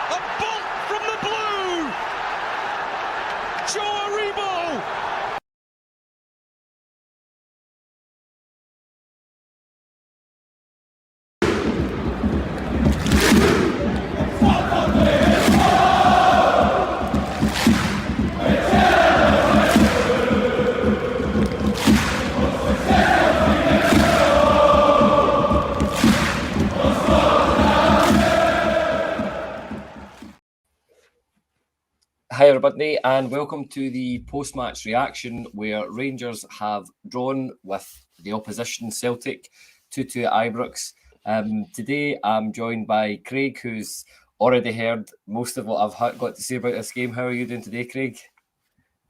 A bolt from the blue! Joe Aribo! Hi everybody and welcome to the post-match reaction where Rangers have drawn with the opposition Celtic 2-2 at Ibrox. Today I'm joined by Craig, who's already heard most of what I've got to say about this game. How are you doing today, Craig?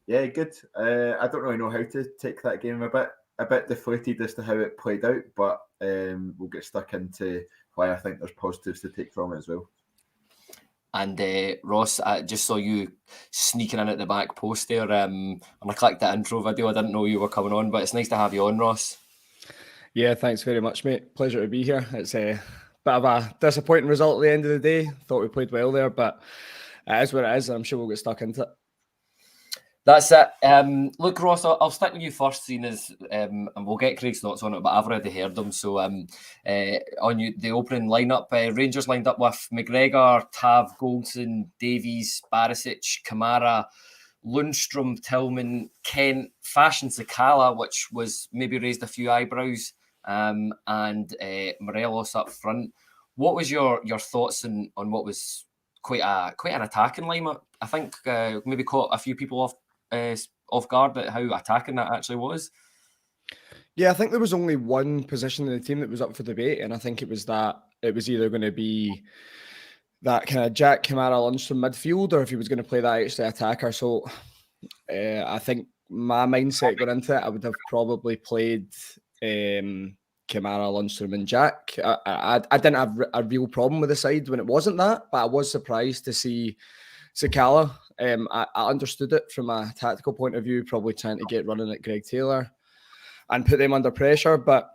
Yeah, good. I don't really know how to take that game. A bit deflated as to how it played out, but we'll get stuck into why I think there's positives to take from it as well. And Ross, I just saw you sneaking in at the back post there, and I clicked the intro video. I didn't know you were coming on, but it's nice to have you on, Ross. Yeah, thanks very much, mate. Pleasure to be here. It's a bit of a disappointing result at the end of the day. Thought we played well there, but it is what it is, and I'm sure we'll get stuck into it. That's it. Look, Ross, I'll stick with you first, seeing as, and we'll get Craig's thoughts on it, but I've already heard them. So on you, the opening lineup, Rangers lined up with McGregor, Tav, Goldson, Davies, Barisic, Kamara, Lundstrom, Tillman, Kent, Fashion Sakala, which was maybe raised a few eyebrows, and Morelos up front. What was your thoughts on what was quite an attacking lineup? I think maybe caught a few people off guard at how attacking that actually was. Yeah, I think there was only one position in the team that was up for debate, and I think it was either going to be that kind of Jack Kamara Lundstrom midfield, or if he was going to play that extra attacker. So I think my mindset going into it, I would have probably played Kamara, Lundstrom and Jack. I didn't have a real problem with the side when it wasn't that, but I was surprised to see Sakala. I understood it from a tactical point of view, probably trying to get running at Greg Taylor and put them under pressure. But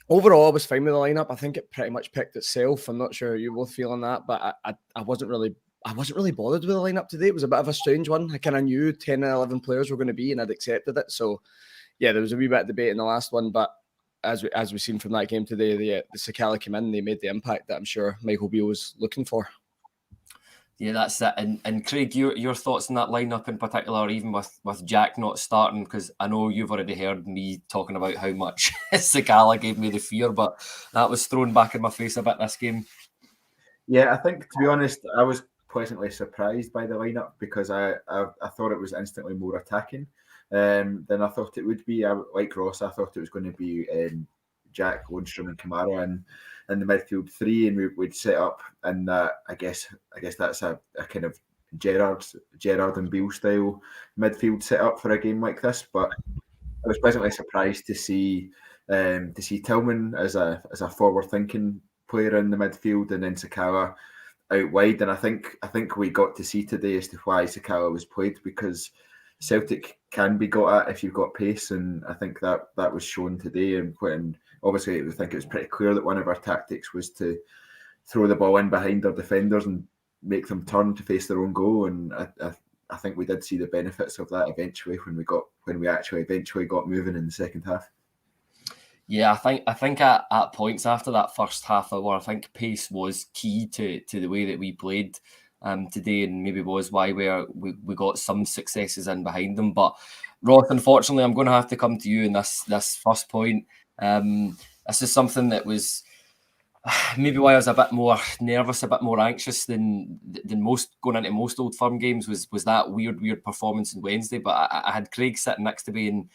overall, I was fine with the lineup. I think it pretty much picked itself. I'm not sure you're both feeling that, but I wasn't really bothered with the lineup today. It was a bit of a strange one. I kind of knew 10 and 11 players were going to be, and I'd accepted it. So yeah, there was a wee bit of debate in the last one, but as we've seen from that game today, the Sakala came in, they made the impact that I'm sure Michael Beale was looking for. Yeah, that's it. And Craig, your thoughts on that lineup in particular, even with Jack not starting, because I know you've already heard me talking about how much Sakala gave me the fear, but that was thrown back in my face a bit this game. Yeah, I think, to be honest, I was pleasantly surprised by the lineup because I thought it was instantly more attacking than I thought it would be. Like Ross, I thought it was going to be Jack, Lundstrom and Kamara in the midfield three, and we'd set up in that. I guess that's a kind of Gerrard and Beale style midfield set up for a game like this. But I was pleasantly surprised to see Tillman as a forward thinking player in the midfield, and then Sakala out wide. And I think we got to see today as to why Sakala was played, because Celtic can be got at if you've got pace, and I think that was shown today. And obviously, I think it was pretty clear that one of our tactics was to throw the ball in behind our defenders and make them turn to face their own goal. And I think we did see the benefits of that eventually when we actually eventually got moving in the second half. Yeah, I think at points after that first half hour, I think pace was key to the way that we played today, and maybe was why we got some successes in behind them. But Ross, unfortunately, I'm going to have to come to you in this first point. This is something that was maybe why I was a bit more nervous, a bit more anxious than most going into most Old Firm games was that weird performance on Wednesday. But I had Craig sitting next to me,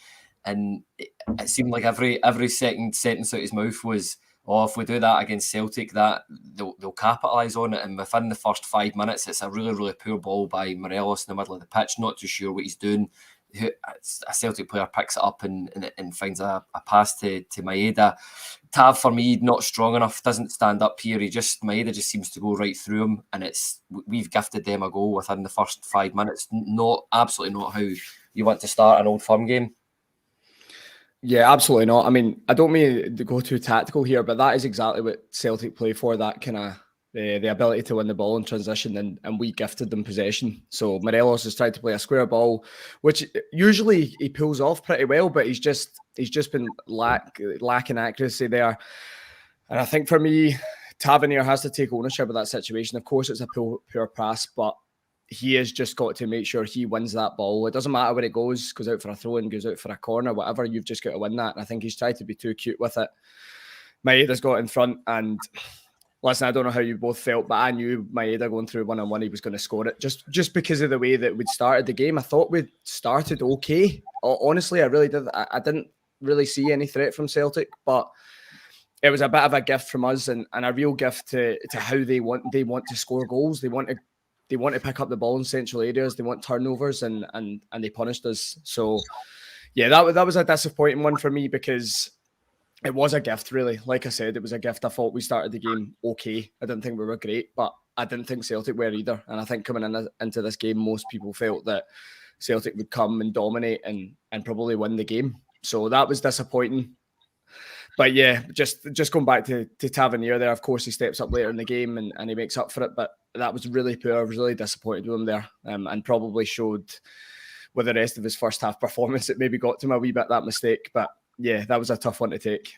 and it seemed like every second sentence out his mouth was, "Oh, if we do that against Celtic, that they'll capitalise on it." And within the first 5 minutes, it's a really poor ball by Morelos in the middle of the pitch, not too sure what he's doing. A Celtic player picks it up and finds a pass to Maeda. Tav, for me, not strong enough, doesn't stand up here. Maeda just seems to go right through him, and we've gifted them a goal within the first 5 minutes. Absolutely not how you want to start an Old Firm game. Yeah, absolutely not. I mean, I don't mean to go too tactical here, but that is exactly what Celtic play for, that kind of the ability to win the ball in transition, and we gifted them possession. So Morelos has tried to play a square ball, which usually he pulls off pretty well, but he's just been lacking accuracy there. And I think for me, Tavernier has to take ownership of that situation. Of course, it's a poor pass, but he has just got to make sure he wins that ball. It doesn't matter where it goes out for a throw in, goes out for a corner, whatever, you've just got to win that. And I think he's tried to be too cute with it. Maeda's got in front, and listen, I don't know how you both felt, but I knew Maeda going through 1-on-1, he was going to score it. Just because of the way that we'd started the game. I thought we'd started okay. Honestly, I really did. I didn't really see any threat from Celtic, but it was a bit of a gift from us, and a real gift to how they want to score goals. They want to pick up the ball in central areas. They want turnovers, and they punished us. So yeah, that was a disappointing one for me, because it was a gift, really. Like I said, it was a gift. I thought we started the game okay. I didn't think we were great, but I didn't think Celtic were either. And I think coming into this game, most people felt that Celtic would come and dominate and probably win the game. So that was disappointing. But yeah, just going back to Tavernier there, of course, he steps up later in the game and he makes up for it. But that was really poor. I was really disappointed with him there, and probably showed with the rest of his first half performance, it maybe got to him a wee bit, that mistake. But yeah, that was a tough one to take.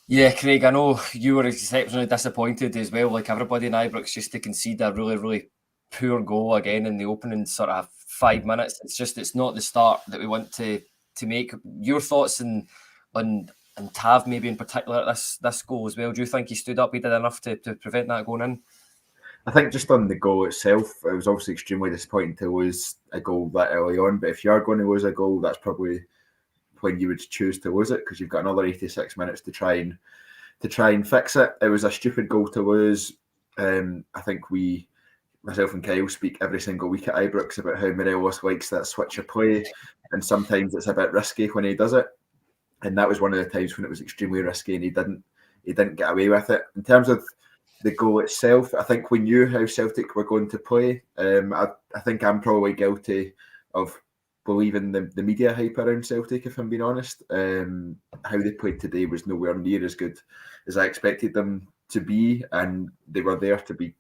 Yeah, Craig, I know you were exceptionally disappointed as well, like everybody in Ibrox, just to concede a really, really poor goal again in the opening sort of 5 minutes. It's not the start that we want to make. Your thoughts on Tav maybe in particular at this goal as well? Do you think he stood up, he did enough to prevent that going in? I think just on the goal itself, it was obviously extremely disappointing to lose a goal that early on, but if you are going to lose a goal, that's probably when you would choose to lose it, because you've got another 86 minutes to try and fix it. It was a stupid goal to lose. I think myself and Kyle speak every single week at Ibrox about how Morelos likes that switch of play, and sometimes it's a bit risky when he does it. And that was one of the times when it was extremely risky and he didn't get away with it. In terms of the goal itself, I think we knew how Celtic were going to play. I think I'm probably guilty of believing the media hype around Celtic, if I'm being honest. How they played today was nowhere near as good as I expected them to be, and they were there to be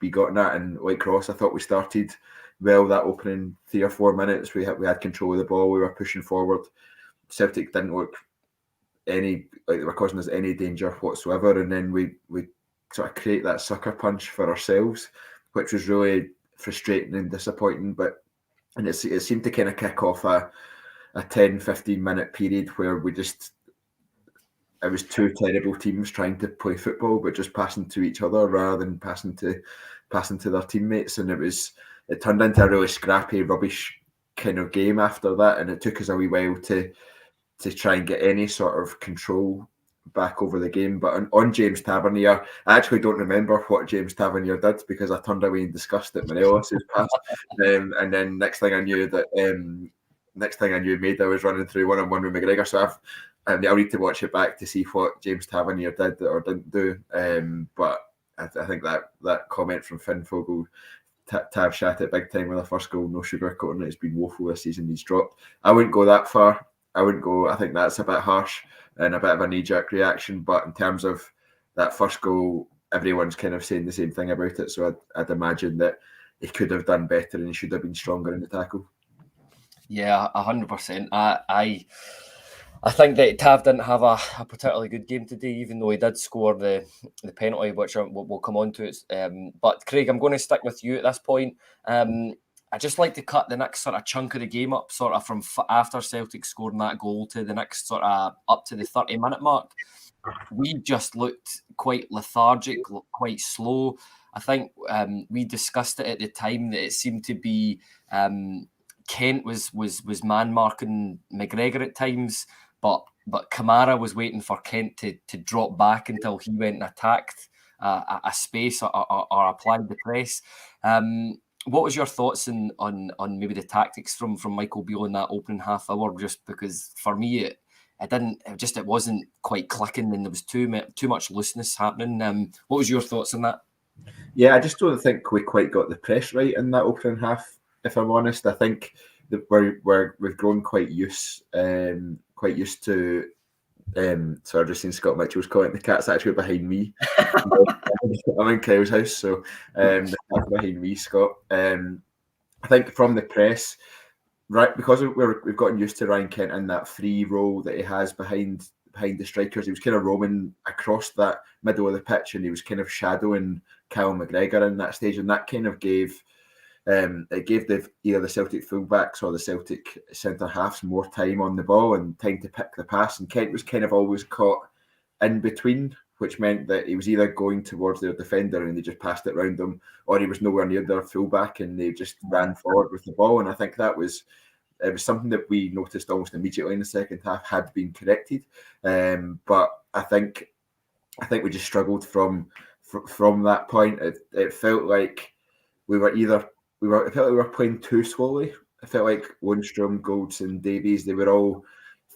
gotten at. And like Ross, I thought we started well that opening 3 or 4 minutes. We had control of the ball, we were pushing forward. Celtic didn't look like they were causing us any danger whatsoever, and then we sort of create that sucker punch for ourselves, which was really frustrating and disappointing. And it seemed to kind of kick off a 10-15 minute period where it was two terrible teams trying to play football, but just passing to each other rather than passing to their teammates. And it turned into a really scrappy, rubbish kind of game after that. And it took us a wee while to try and get any sort of control back over the game. But on James Tavernier, I actually don't remember what James Tavernier did, because I turned away in disgust at Morelos' pass. And then next thing I knew, Maeda was running through 1-on-1 with McGregor. So I'll need to watch it back to see what James Tavernier did or didn't do. But I think that comment from Finn Fogel, Tav shat it big time with a first goal, no sugarcoating it. It's been woeful this season. He's dropped. I wouldn't go that far. I think that's a bit harsh and a bit of a knee-jerk reaction. But in terms of that first goal, everyone's kind of saying the same thing about it. So I'd imagine that he could have done better and he should have been stronger in the tackle. Yeah, 100%. I think that Tav didn't have a particularly good game today, even though he did score the penalty, which we'll come on to. But Craig, I'm going to stick with you at this point. I just like to cut the next sort of chunk of the game up, sort of from after Celtic scoring that goal to the next sort of up to the 30-minute mark. We just looked quite lethargic, quite slow. I think we discussed it at the time that it seemed to be Kent was man marking McGregor at times, but Kamara was waiting for Kent to drop back until he went and attacked a space or applied the press. What was your thoughts on maybe the tactics from Michael Beale in that opening half hour? Just because for me it wasn't quite clicking and there was too much looseness happening. What was your thoughts on that? Yeah, I just don't think we quite got the press right in that opening half. If I'm honest, I think that we've grown quite used to So I've just seen Scott Mitchell's comment. The cat's actually behind me. I'm in Kyle's house, so the cat's behind me, Scott. I think from the press, right, because we've gotten used to Ryan Kent in that free role that he has behind the strikers. He was kind of roaming across that middle of the pitch, and he was kind of shadowing Kyle McGregor in that stage, and that kind of gave either the Celtic fullbacks or the Celtic centre halves more time on the ball and time to pick the pass. And Kent was kind of always caught in between, which meant that he was either going towards their defender and they just passed it round them, or he was nowhere near their fullback and they just ran forward with the ball. And I think it was something that we noticed almost immediately in the second half had been corrected. But I think we just struggled from that point. It felt like we were playing too slowly. I felt like Lundstrom, Goldson, Davies, they were all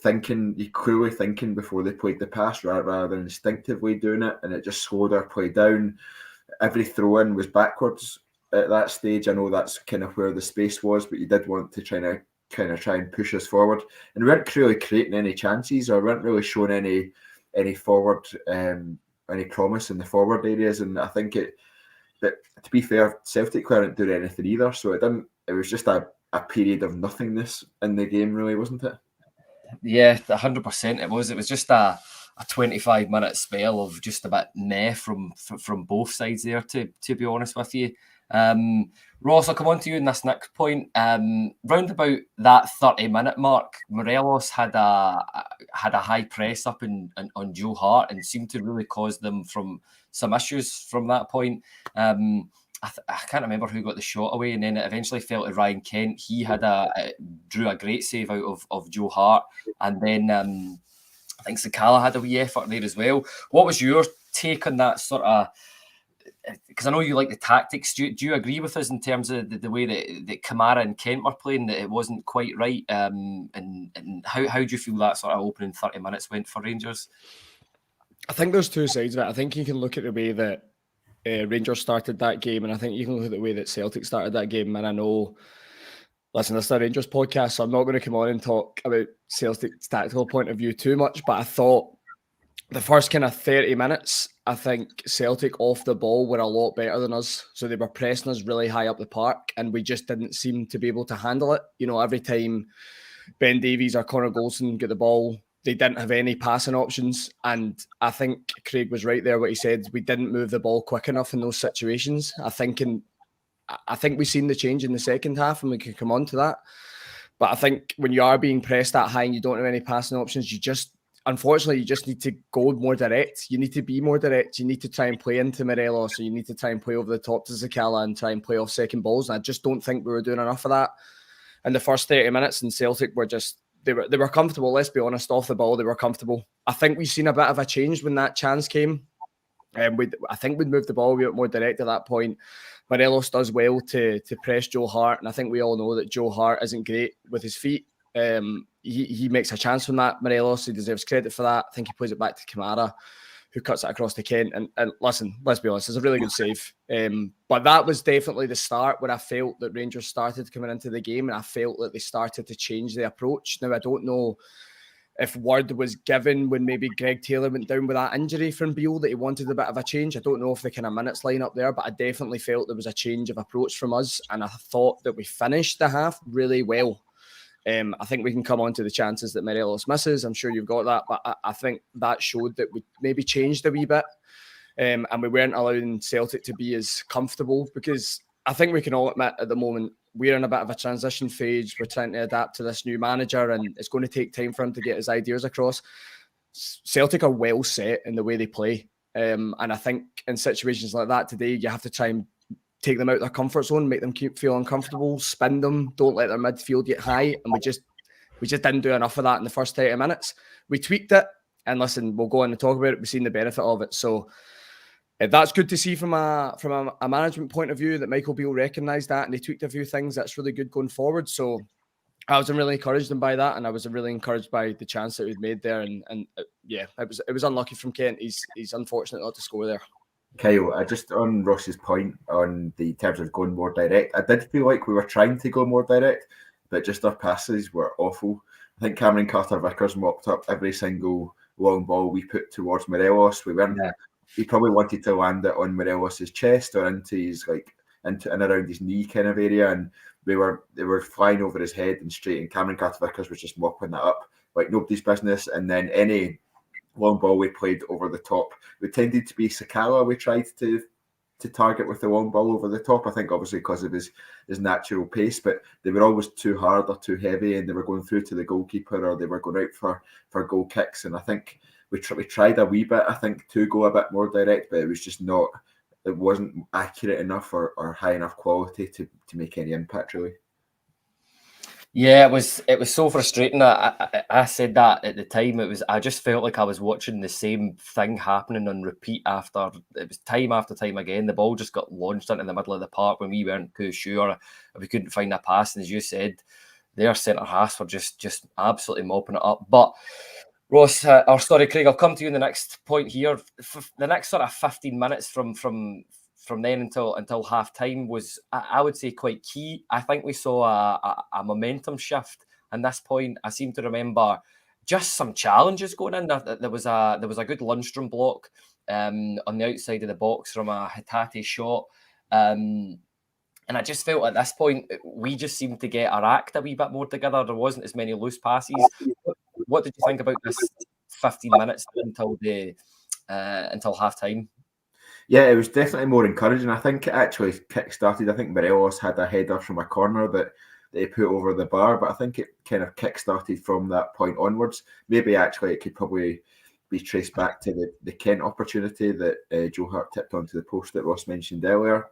clearly thinking before they played the pass rather than instinctively doing it, and it just slowed our play down. Every throw-in was backwards at that stage. I know that's kind of where the space was, but you did want to try and push us forward. And we weren't really creating any chances, or weren't really showing any forward, any promise in the forward areas. And I think but to be fair, Celtic weren't doing anything either, so it was just a period of nothingness in the game, really, wasn't it? Yeah, 100% it was. It was just a 25-minute spell of just a bit meh from both sides there, to be honest with you. Ross, I'll come on to you in this next point. Round about that 30-minute mark, Morelos had a high press up on Joe Hart and seemed to really cause them from some issues from that point. I can't remember who got the shot away, and then it eventually fell to Ryan Kent. He had drew a great save out of Joe Hart, and then I think Sakala had a wee effort there as well. What was your take on that sort of? Because I know you like the tactics. Do you agree with us in terms of the way that Kamara and Kent were playing, that it wasn't quite right? And how do you feel that sort of opening 30 minutes went for Rangers? I think there's two sides of it. I think you can look at the way that Rangers started that game, and I think you can look at the way that Celtic started that game. And I know, listen, this is a Rangers podcast, so I'm not going to come on and talk about Celtic's tactical point of view too much, but I thought the first kind of 30 minutes, I think Celtic off the ball were a lot better than us. So they were pressing us really high up the park, and we just didn't seem to be able to handle it. You know, every time Ben Davies or Connor Goldson get the ball, they didn't have any passing options. And I think Craig was right there, what he said. We didn't move the ball quick enough in those situations. I think we've seen the change in the second half, and we can come on to that. But I think when you are being pressed that high and you don't have any passing options, unfortunately, you just need to go more direct. You need to be more direct. You need to try and play into Morelos, so you need to try and play over the top to Sakala and try and play off second balls. And I just don't think we were doing enough of that in the first 30 minutes. And Celtic were just, they were comfortable, let's be honest, off the ball. They were comfortable. I think we've seen a bit of a change when that chance came. I think we'd moved the ball a bit more direct at that point. Morelos does well to press Joe Hart, and I think we all know that Joe Hart isn't great with his feet. He makes a chance from that, Morelos. He deserves credit for that. I think he plays it back to Kamara, who cuts it across to Kent. And listen, let's be honest, it's a really good save. But that was definitely the start where I felt that Rangers started coming into the game, and I felt that they started to change the approach. Now, I don't know if word was given when maybe Greg Taylor went down with that injury from Beale that he wanted a bit of a change. I don't know if the kind of minutes line up there, but I definitely felt there was a change of approach from us. And I thought that we finished the half really well. I think we can come on to the chances that Morelos misses. I'm sure you've got that, but I think that showed that we maybe changed a wee bit, and we weren't allowing Celtic to be as comfortable, because I think we can all admit at the moment we're in a bit of a transition phase. We're trying to adapt to this new manager, and it's going to take time for him to get his ideas across. Celtic are well set in the way they play, and I think in situations like that today, you have to try and take them out of their comfort zone, make them keep feel uncomfortable, spin them, don't let their midfield get high. And we just didn't do enough of that in the first 30 minutes. We tweaked it, and listen, we'll go on and talk about it. We've seen the benefit of it. So that's good to see from a management point of view, that Michael Beale recognised that and he tweaked a few things. That's really good going forward. So I was really encouraged by that, and I was really encouraged by the chance that we'd made there. And yeah, it was unlucky from Kent. He's unfortunate not to score there. Kyle, just on Ross's point on the terms of going more direct, I did feel like we were trying to go more direct, but just our passes were awful. I think Cameron Carter-Vickers mopped up every single long ball we put towards Morelos. We weren't. Yeah. He probably wanted to land it on Morelos' chest or into his into and around his knee kind of area, and they were flying over his head and straight. And Cameron Carter-Vickers was just mopping that up like nobody's business. And then any long ball we played over the top, we tended to be Sakala. We tried to target with the long ball over the top. I think obviously because of his natural pace, but they were always too hard or too heavy, and they were going through to the goalkeeper or they were going out for goal kicks. And I think we tried a wee bit, I think, to go a bit more direct, but it was just not. It wasn't accurate enough or high enough quality to make any impact really. Yeah, it was so frustrating. I said that at the time. I just felt like I was watching the same thing happening on repeat after it was time after time again. The ball just got launched into the middle of the park when we weren't too sure if we couldn't find a pass. And as you said, their centre halves were just absolutely mopping it up. But Ross, Craig, I'll come to you in the next point here. The next sort of 15 minutes from then until half time was, I would say, quite key. I think we saw a momentum shift in this point. I seem to remember just some challenges going in. There was a good Lundstrom block on the outside of the box from a Hatate shot. And I just felt at this point we just seemed to get our act a wee bit more together. There wasn't as many loose passes. What did you think about this 15 minutes until half time? Yeah, it was definitely more encouraging. I think it actually kick-started. I think Morelos had a header from a corner that they put over the bar, but I think it kind of kick-started from that point onwards. Maybe actually it could probably be traced back to the Kent opportunity that Joe Hart tipped onto the post that Ross mentioned earlier.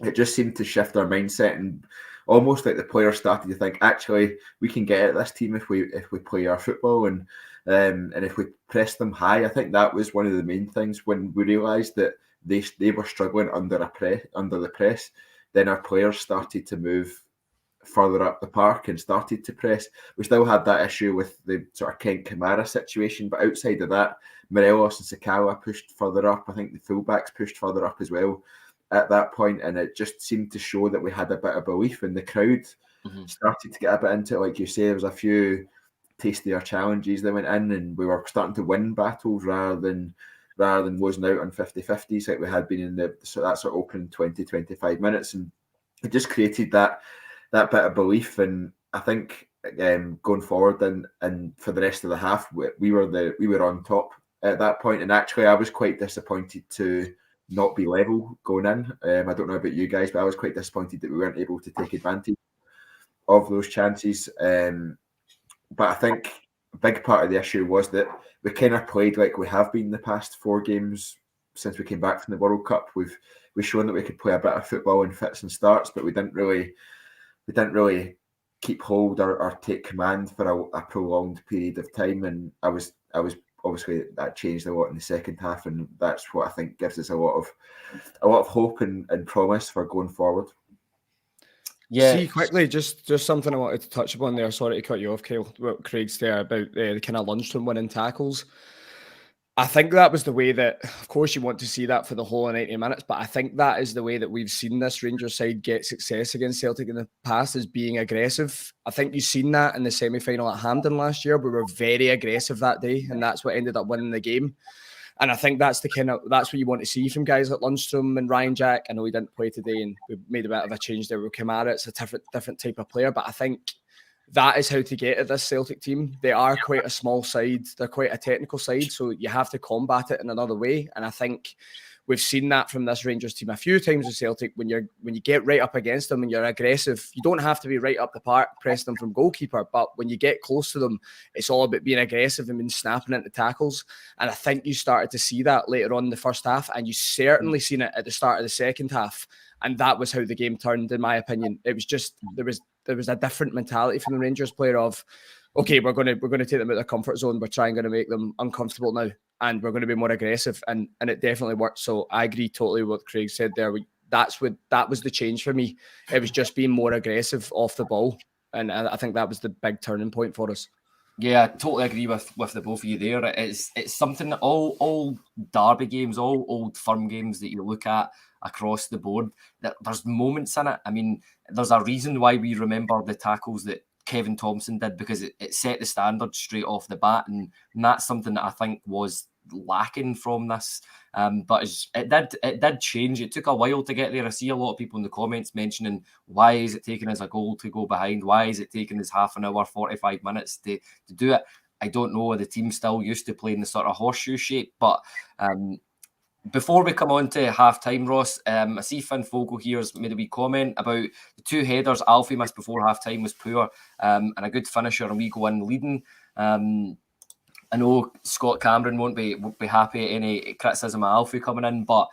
It just seemed to shift our mindset, and almost like the players started to think, actually, we can get at this team if we play our football and if we press them high. I think that was one of the main things when we realised that they were struggling under the press. Then our players started to move further up the park and started to press. We still had that issue with the sort of Kent Kamara situation, but outside of that, Morelos and Sakala pushed further up. I think the fullbacks pushed further up as well at that point, and it just seemed to show that we had a bit of belief, and the crowd started to get a bit into it. Like you say, there was a few tastier challenges that went in, and we were starting to win battles rather than losing out on 50-50s like we had been in that sort of opening 20-25 minutes, and it just created that bit of belief. And I think going forward and for the rest of the half, we were on top at that point. And actually, I was quite disappointed to not be level going in. I don't know about you guys, but I was quite disappointed that we weren't able to take advantage of those chances. But I think a big part of the issue was that we kind of played like we have been the past 4 games since we came back from the World Cup. We've shown that we could play a bit of football in fits and starts, but we didn't really keep hold or take command for a prolonged period of time. And I was obviously that changed a lot in the second half, and that's what I think gives us a lot of hope and promise for going forward. Yeah. See, quickly, just something I wanted to touch upon there. Sorry to cut you off, Kyle. What Craig's there about the kind of Lundstrom winning tackles. I think that was the way that, of course, you want to see that for the whole 90 minutes, but I think that is the way that we've seen this Rangers side get success against Celtic in the past, is being aggressive. I think you've seen that in the semi-final at Hampden last year. We were very aggressive that day, and that's what ended up winning the game. And I think that's what you want to see from guys like Lundstrom and Ryan Jack. I know he didn't play today, and we made a bit of a change there with Kamara. It's a different type of player, but I think that is how to get at this Celtic team. They are quite a small side. They're quite a technical side, so you have to combat it in another way. And I think we've seen that from this Rangers team a few times with Celtic. When you get right up against them and you're aggressive, you don't have to be right up the park pressing them from goalkeeper, but when you get close to them, it's all about being aggressive and being snapping into tackles. And I think you started to see that later on in the first half, and you certainly seen it at the start of the second half. And that was how the game turned, in my opinion. It was just there was a different mentality from the Rangers player of, okay, we're going to take them out of their comfort zone. We're going to make them uncomfortable now, and we're going to be more aggressive. And it definitely worked. So I agree totally with what Craig said there. That was the change for me. It was just being more aggressive off the ball, and I think that was the big turning point for us. Yeah, I totally agree with the both of you there. It's something that all derby games, all old firm games that you look at across the board, that there's moments in it. I mean, there's a reason why we remember the tackles that Kevin Thompson did, because it set the standard straight off the bat, and that's something that I think was lacking from this. But it did change. It took a while to get there. I see a lot of people in the comments mentioning, why is it taking us a goal to go behind? Why is it taking us half an hour, 45 minutes to do it? I don't know. The team's still used to playing the sort of horseshoe shape. But before we come on to half-time, Ross, I see Finn Fogel here's made a wee comment about the 2 headers Alfie missed before half-time was poor, and a good finisher, and we go in leading. I know Scott Cameron won't be happy at any criticism of Alfie coming in, but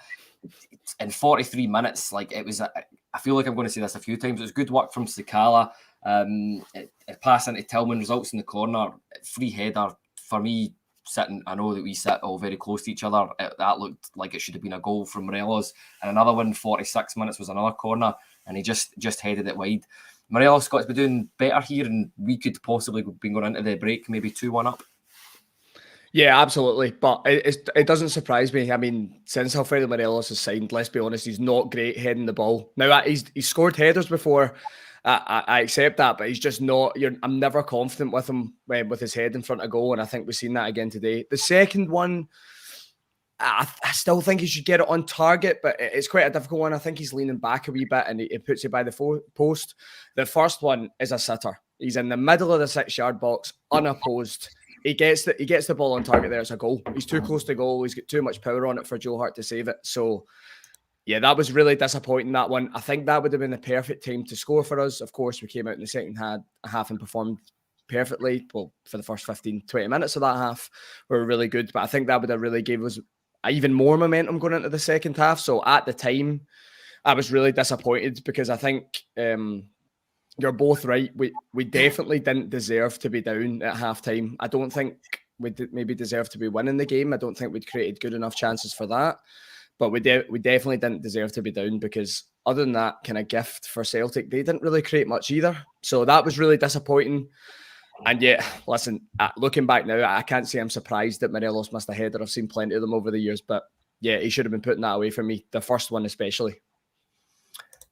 in 43 minutes, like, it was, I feel like I'm going to say this a few times, it was good work from Sakala. It passed into Tillman, results in the corner, free header. For me, I know that we sit all very close to each other. That looked like it should have been a goal from Morelos. And another one, 46 minutes, was another corner, and he just headed it wide. Morelos got to be doing better here, and we could possibly be going into the break maybe 2-1 up. Yeah, absolutely. But it doesn't surprise me. I mean, since Alfredo Morelos has signed, let's be honest, he's not great heading the ball. Now, he's scored headers before. I accept that, but he's just not. I'm never confident with him with his head in front of goal, and I think we've seen that again today. The second one, I still think he should get it on target, but it's quite a difficult one. I think he's leaning back a wee bit, and he puts it by the post. The first one is a sitter. He's in the middle of the 6-yard box, unopposed. He gets the ball on target there. It's a goal. He's too close to goal. He's got too much power on it for Joe Hart to save it. So, yeah, that was really disappointing, that one. I think that would have been the perfect time to score for us. Of course, we came out in the second half and performed perfectly. Well, for the first 15, 20 minutes of that half, we were really good. But I think that would have really gave us even more momentum going into the second half. So at the time, I was really disappointed, because I think you're both right. We definitely didn't deserve to be down at halftime. I don't think we maybe deserve to be winning the game. I don't think we'd created good enough chances for that. But we definitely didn't deserve to be down, because other than that kind of gift for Celtic, they didn't really create much either. So that was really disappointing. And yet, listen, looking back now, I can't say I'm surprised that Morelos missed a header. I've seen plenty of them over the years. But yeah, he should have been putting that away for me. The first one especially.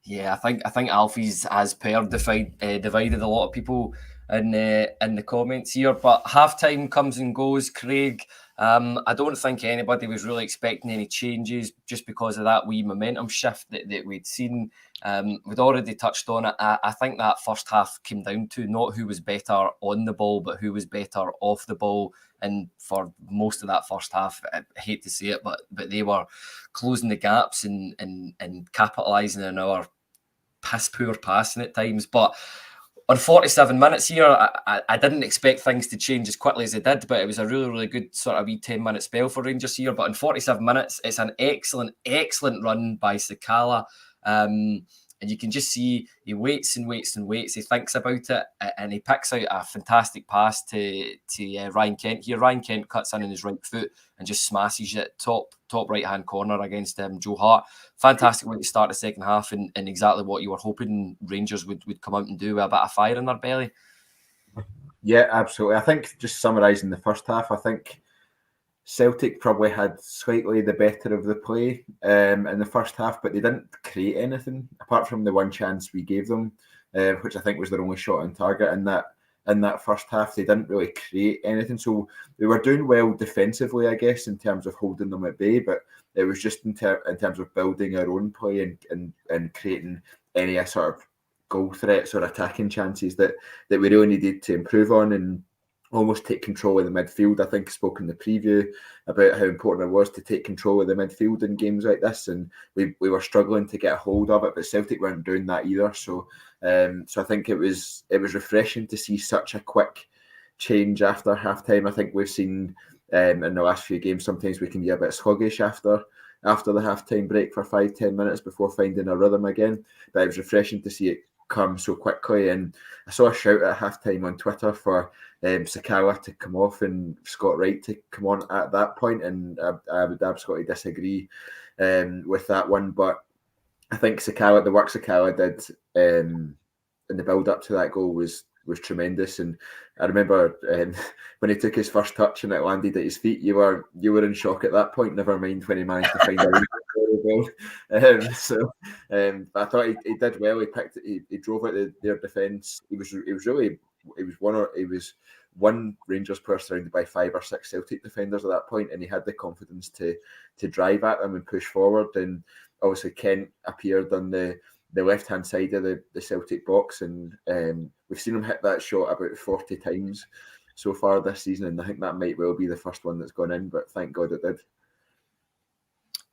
Yeah, I think Alfie's has divided a lot of people in the comments here. But halftime comes and goes, Craig. I don't think anybody was really expecting any changes just because of that wee momentum shift that we'd seen. We'd already touched on it. I think that first half came down to not who was better on the ball, but who was better off the ball. And for most of that first half, I hate to say it, but they were closing the gaps and capitalising on our piss poor passing at times. But on 47 minutes here, I didn't expect things to change as quickly as they did, but it was a really, really good sort of wee 10-minute spell for Rangers here. But in 47 minutes, it's an excellent, excellent run by Sakala. And you can just see he waits and waits and waits. He thinks about it, and he picks out a fantastic pass to Ryan Kent here. Ryan Kent cuts in on his right foot and just smashes it top right-hand corner against Joe Hart. Fantastic way to start the second half, and exactly what you were hoping Rangers would come out and do, with a bit of fire in their belly. Yeah, absolutely. I think, just summarising the first half, I think Celtic probably had slightly the better of the play in the first half, but they didn't create anything apart from the one chance we gave them, which I think was their only shot on target. In that first half, they didn't really create anything. So we were doing well defensively, I guess, in terms of holding them at bay, but it was just in terms of building our own play and creating any sort of goal threats or attacking chances that we really needed to improve on and almost take control of the midfield. I think I spoke in the preview about how important it was to take control of the midfield in games like this, and we were struggling to get a hold of it, but Celtic weren't doing that either. So I think it was refreshing to see such a quick change after halftime. I think we've seen in the last few games sometimes we can be a bit sluggish after the halftime break for 5-10 minutes before finding a rhythm again. But it was refreshing to see it come so quickly, and I saw a shout at halftime on Twitter for Sakala to come off and Scott Wright to come on at that point, and I would absolutely disagree with that one. But I think the work Sakala did in the build up to that goal was tremendous. And I remember when he took his first touch and it landed at his feet, you were in shock at that point. Never mind when he managed to find a goal. But I thought he did well. He drove out their defence. He was really one Rangers player surrounded by 5 or 6 Celtic defenders at that point, and he had the confidence to drive at them and push forward. And obviously Kent appeared on the left-hand side of the Celtic box, and we've seen him hit that shot about 40 times so far this season, and I think that might well be the first one that's gone in, but thank God it did.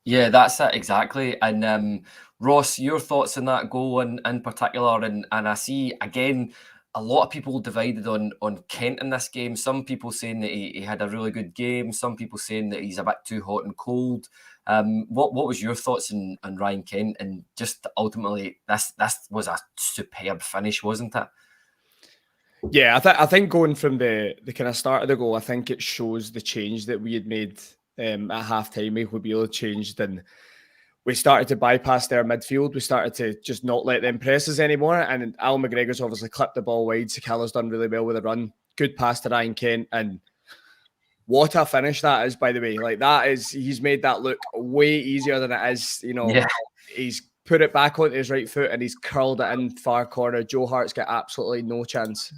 Yeah, that's it, exactly. And Ross, your thoughts on that goal in particular, and I see, again, a lot of people divided on Kent in this game. Some people saying that he had a really good game, some people saying that he's a bit too hot and cold. What was your thoughts on Ryan Kent? And just ultimately, this was a superb finish, wasn't it? Yeah, I think going from the kind of start of the goal, I think it shows the change that we had made at half-time. We really changed, and we started to bypass their midfield. We started to just not let them press us anymore. And Al McGregor's obviously clipped the ball wide. Sakala's done really well with a run. Good pass to Ryan Kent. And what a finish that is, by the way. Like, he's made that look way easier than it is. Yeah. He's put it back onto his right foot and he's curled it in far corner. Joe Hart's got absolutely no chance.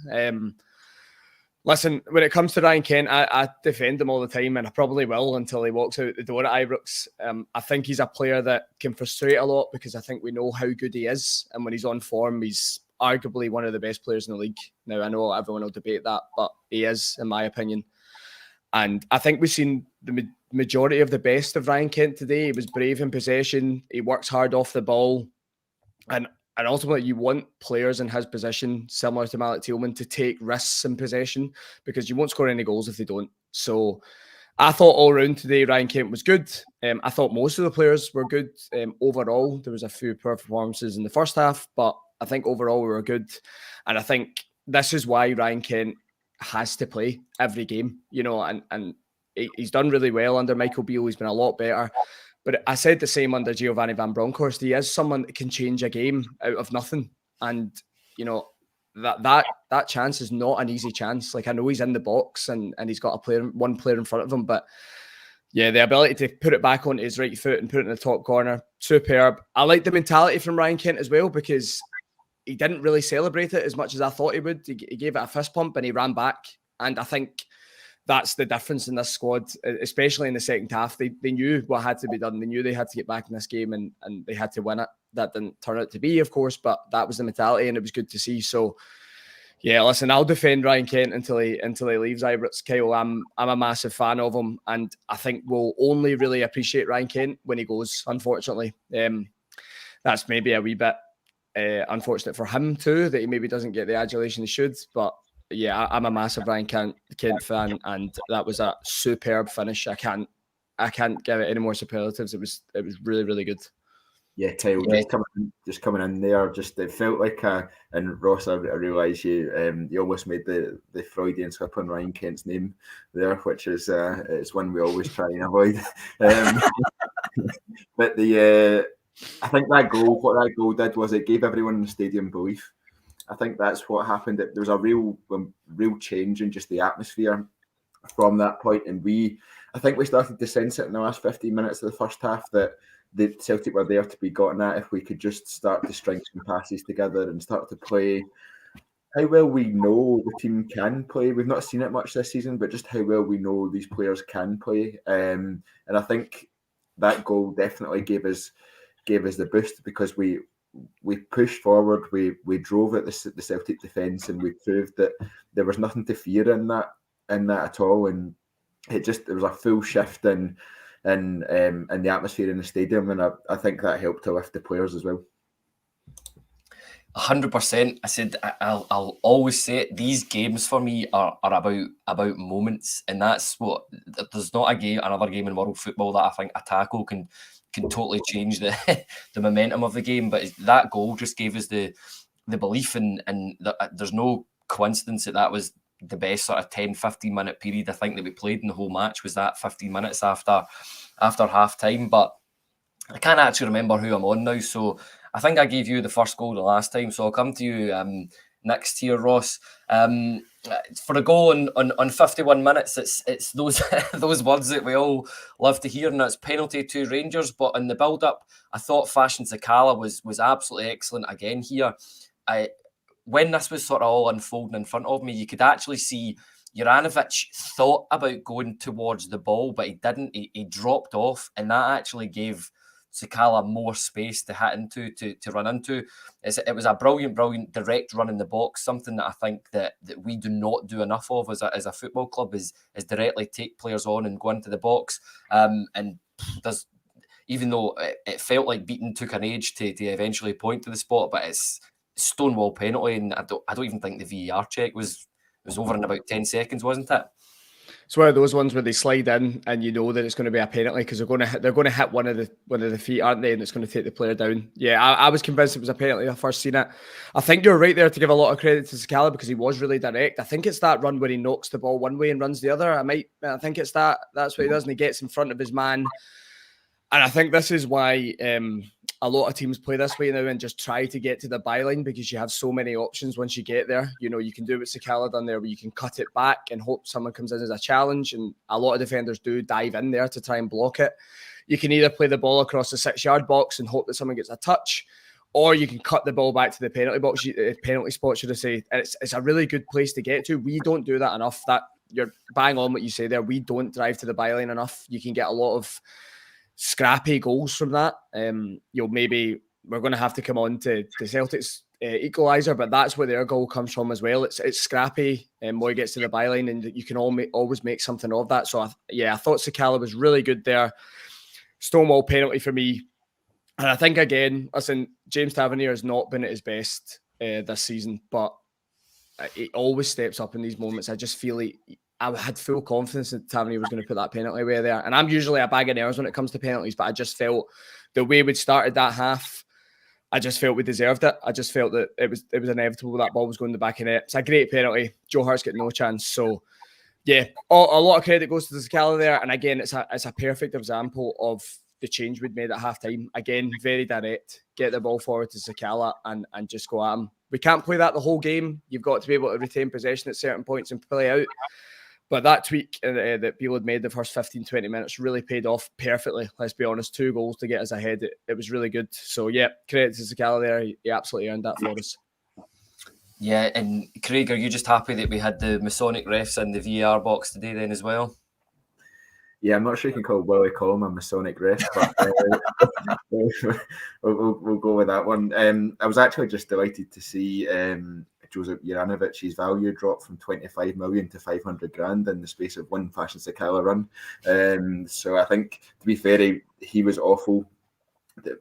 Listen, when it comes to Ryan Kent, I defend him all the time, and I probably will until he walks out the door at Ibrox. I think he's a player that can frustrate a lot because I think we know how good he is, and when he's on form, he's arguably one of the best players in the league. Now, I know everyone will debate that, but he is, in my opinion. And I think we've seen the majority of the best of Ryan Kent today. He was brave in possession. He works hard off the ball. And ultimately, you want players in his position, similar to Malik Tillman, to take risks in possession because you won't score any goals if they don't. So I thought all round today, Ryan Kent was good. I thought most of the players were good overall. There was a few poor performances in the first half, but I think overall we were good. And I think this is why Ryan Kent has to play every game, and he's done really well under Michael Beale. He's been a lot better. But I said the same under Giovanni Van Bronckhorst. He is someone that can change a game out of nothing. And, that chance is not an easy chance. Like, I know he's in the box and he's got one player in front of him. But, yeah, the ability to put it back onto his right foot and put it in the top corner, superb. I like the mentality from Ryan Kent as well because he didn't really celebrate it as much as I thought he would. He gave it a fist pump and he ran back. And I think that's the difference in this squad, especially in the second half. They knew what had to be done. They knew they had to get back in this game and they had to win it. That didn't turn out to be, of course, but that was the mentality and it was good to see. So, yeah, listen, I'll defend Ryan Kent until he leaves Ibrox. Kyle, I'm a massive fan of him, and I think we'll only really appreciate Ryan Kent when he goes, unfortunately. That's maybe a wee bit unfortunate for him too, that he maybe doesn't get the adulation he should, but yeah, I'm a massive Ryan Kent fan, and that was a superb finish. I can't give it any more superlatives. It was really, really good. Yeah, Kyle, just coming in there, it felt like and Ross, I realise you almost made the Freudian slip on Ryan Kent's name there, which is it's one we always try and avoid. But I think what that goal did was it gave everyone in the stadium belief. I think that's what happened. There was a real change in just the atmosphere from that point, and I think we started to sense it in the last 15 minutes of the first half that the Celtic were there to be gotten at if we could just start to string some passes together and start to play how well we know the team can play. We've not seen it much this season, but just how well we know these players can play. And I think that goal definitely gave us the boost because we pushed forward, we drove at the Celtic defence, and we proved that there was nothing to fear in that at all. And it was a full shift in the atmosphere in the stadium, and I think that helped to lift the players as well. 100%. I said I'll always say it. These games for me are about moments, and that's what. There's not another game in world football that I think a tackle can totally change the momentum of the game. But that goal just gave us the belief, and there's no coincidence that was the best sort of 10-15 minute period I think that we played in the whole match was that 15 minutes after half time. But I can't actually remember who I'm on now, so I think I gave you the first goal the last time, so I'll come to you next here, Ross. For a goal on 51 minutes, it's those those words that we all love to hear, and it's penalty to Rangers. But in the build-up, I thought Fashion Sakala was absolutely excellent again here. when this was sort of all unfolding in front of me, you could actually see Juranovic thought about going towards the ball, but he didn't. He dropped off, and that actually gave Sakala more space to hit into, to run into. It was a brilliant direct run in the box, something that I think that we do not do enough of as a football club, is directly take players on and go into the box. And there's, even though it felt like Beaton took an age to eventually point to the spot, but it's stonewall penalty, and I don't even think the VAR check was over in about 10 seconds, wasn't it? It's one of those ones where they slide in and you know that it's going to be a penalty because they're going to hit one of the feet, aren't they? And it's going to take the player down. Yeah, I was convinced it was a penalty when I first seen it. I think you're right there to give a lot of credit to Sakala because he was really direct. I think it's that run where he knocks the ball one way and runs the other. I think it's that. That's what he does, and he gets in front of his man. And I think this is why a lot of teams play this way now and just try to get to the byline because you have so many options once you get there. You know, you can do what Sakala done there where you can cut it back and hope someone comes in as a challenge. And a lot of defenders do dive in there to try and block it. You can either play the ball across the 6-yard box and hope that someone gets a touch, or you can cut the ball back to the penalty box, penalty spot, should I say. And it's a really good place to get to. We don't do that enough. That you're bang on what you say there. We don't drive to the byline enough. You can get a lot of scrappy goals from that. Maybe we're going to have to come on to Celtic's equaliser, but that's where their goal comes from as well. It's scrappy, and Moy gets to the byline, and you can always make something of that. So I thought Sakala was really good there. Stonewall penalty for me, and I think again, listen, James Tavernier has not been at his best this season, but he always steps up in these moments. I just feel I had full confidence that Tavernier was going to put that penalty away there. And I'm usually a bag of nerves when it comes to penalties, but I just felt the way we'd started that half, I just felt we deserved it. I just felt that it was inevitable that ball was going in the back of net. It's a great penalty. Joe Hart's got no chance. So, yeah, a lot of credit goes to the Sakala there. And again, it's a perfect example of the change we'd made at halftime. Again, very direct. Get the ball forward to Sakala and just go at him. We can't play that the whole game. You've got to be able to retain possession at certain points and play out. But that tweak that Beale had made the first 15, 20 minutes really paid off perfectly. Let's be honest, 2 goals to get us ahead. It was really good. So, yeah, credit to Sakala there. He absolutely earned that for us. Yeah, and Craig, are you just happy that we had the Masonic refs in the VAR box today then as well? Yeah, I'm not sure you can call him a Masonic ref, but we'll go with that one. I was actually just delighted to see Josip Juranovic's value dropped from 25 million to 500 grand in the space of one Fashion Sakala run. So I think, to be fair, he was awful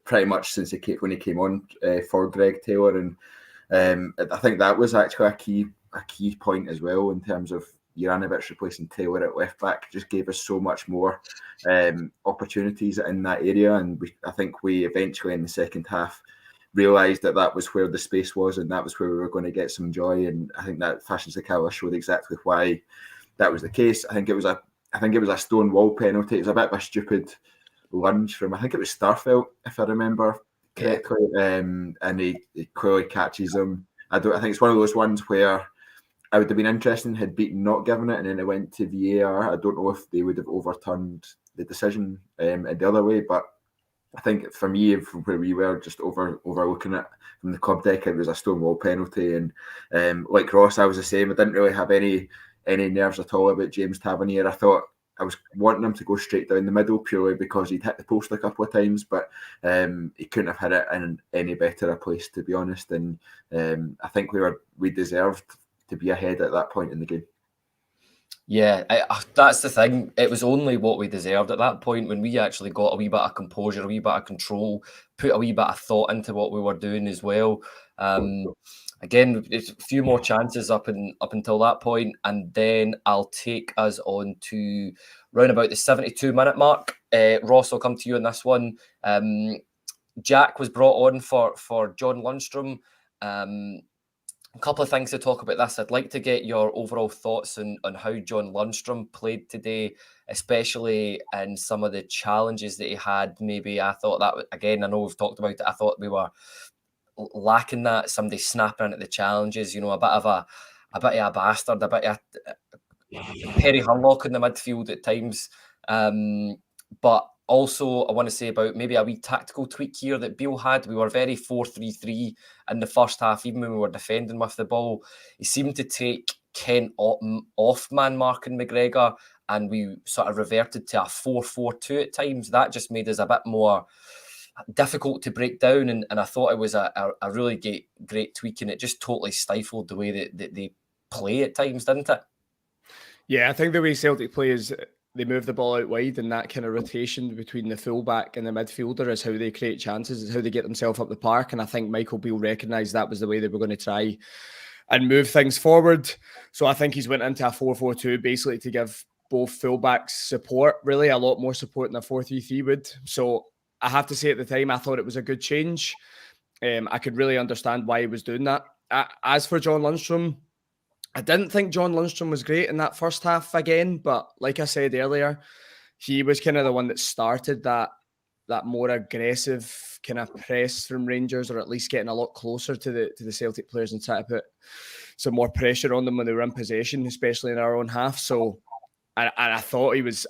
pretty much since when he came on for Greg Taylor, and I think that was actually a key point as well in terms of Juranovic replacing Taylor at left back. Just gave us so much more opportunities in that area, and I think we eventually in the second half realised that was where the space was, and that was where we were going to get some joy. And I think that Fashion Sakala showed exactly why that was the case. I think it was a stone wall penalty. It was a bit of a stupid lunge from, I think it was Starfelt, if I remember correctly, and he clearly catches him. I think it's one of those ones where I would have been interested had Beaton not given it and then it went to VAR. I don't know if they would have overturned the decision in the other way, but I think for me, from where we were just overlooking it from the club deck, it was a stonewall penalty. And like Ross, I was the same. I didn't really have any nerves at all about James Tavernier. I thought I was wanting him to go straight down the middle purely because he'd hit the post a couple of times, but he couldn't have hit it in any better a place, to be honest. And I think we deserved to be ahead at that point in the game. Yeah, that's the thing. It was only what we deserved at that point when we actually got a wee bit of composure, a wee bit of control, put a wee bit of thought into what we were doing as well. Again, it's a few more chances up until that point, and then I'll take us on to round about the 72-minute mark. Ross, I'll come to you on this one. Jack was brought on for John Lundstrom. A couple of things to talk about this. I'd like to get your overall thoughts on how John Lundstrom played today, especially in some of the challenges that he had. Maybe I thought that, again, I know we've talked about it, I thought we were lacking that, somebody snapping into the challenges, a bit of a bastard, a bit of a Perry Hurlock in the midfield at times. But Also, I want to say about maybe a wee tactical tweak here that Beale had. We were very 4-3-3 in the first half, even when we were defending with the ball. He seemed to take Kent off man marking McGregor, and we sort of reverted to a 4-4-2 at times. That just made us a bit more difficult to break down, and I thought it was a really great tweak, and it just totally stifled the way that they play at times, didn't it? Yeah, I think the way Celtic play is they move the ball out wide, and that kind of rotation between the fullback and the midfielder is how they create chances, is how they get themselves up the park. And I think Michael Beale recognised that was the way they were going to try and move things forward. So I think he's went into a 4-4-2 basically to give both fullbacks support, really a lot more support than a 4-3-3 would. So I have to say at the time, I thought it was a good change. I could really understand why he was doing that. As for John Lundstrom, I didn't think John Lundstrom was great in that first half again, but like I said earlier, he was kind of the one that started that more aggressive kind of press from Rangers, or at least getting a lot closer to the Celtic players and trying to put some more pressure on them when they were in possession, especially in our own half. So I thought he was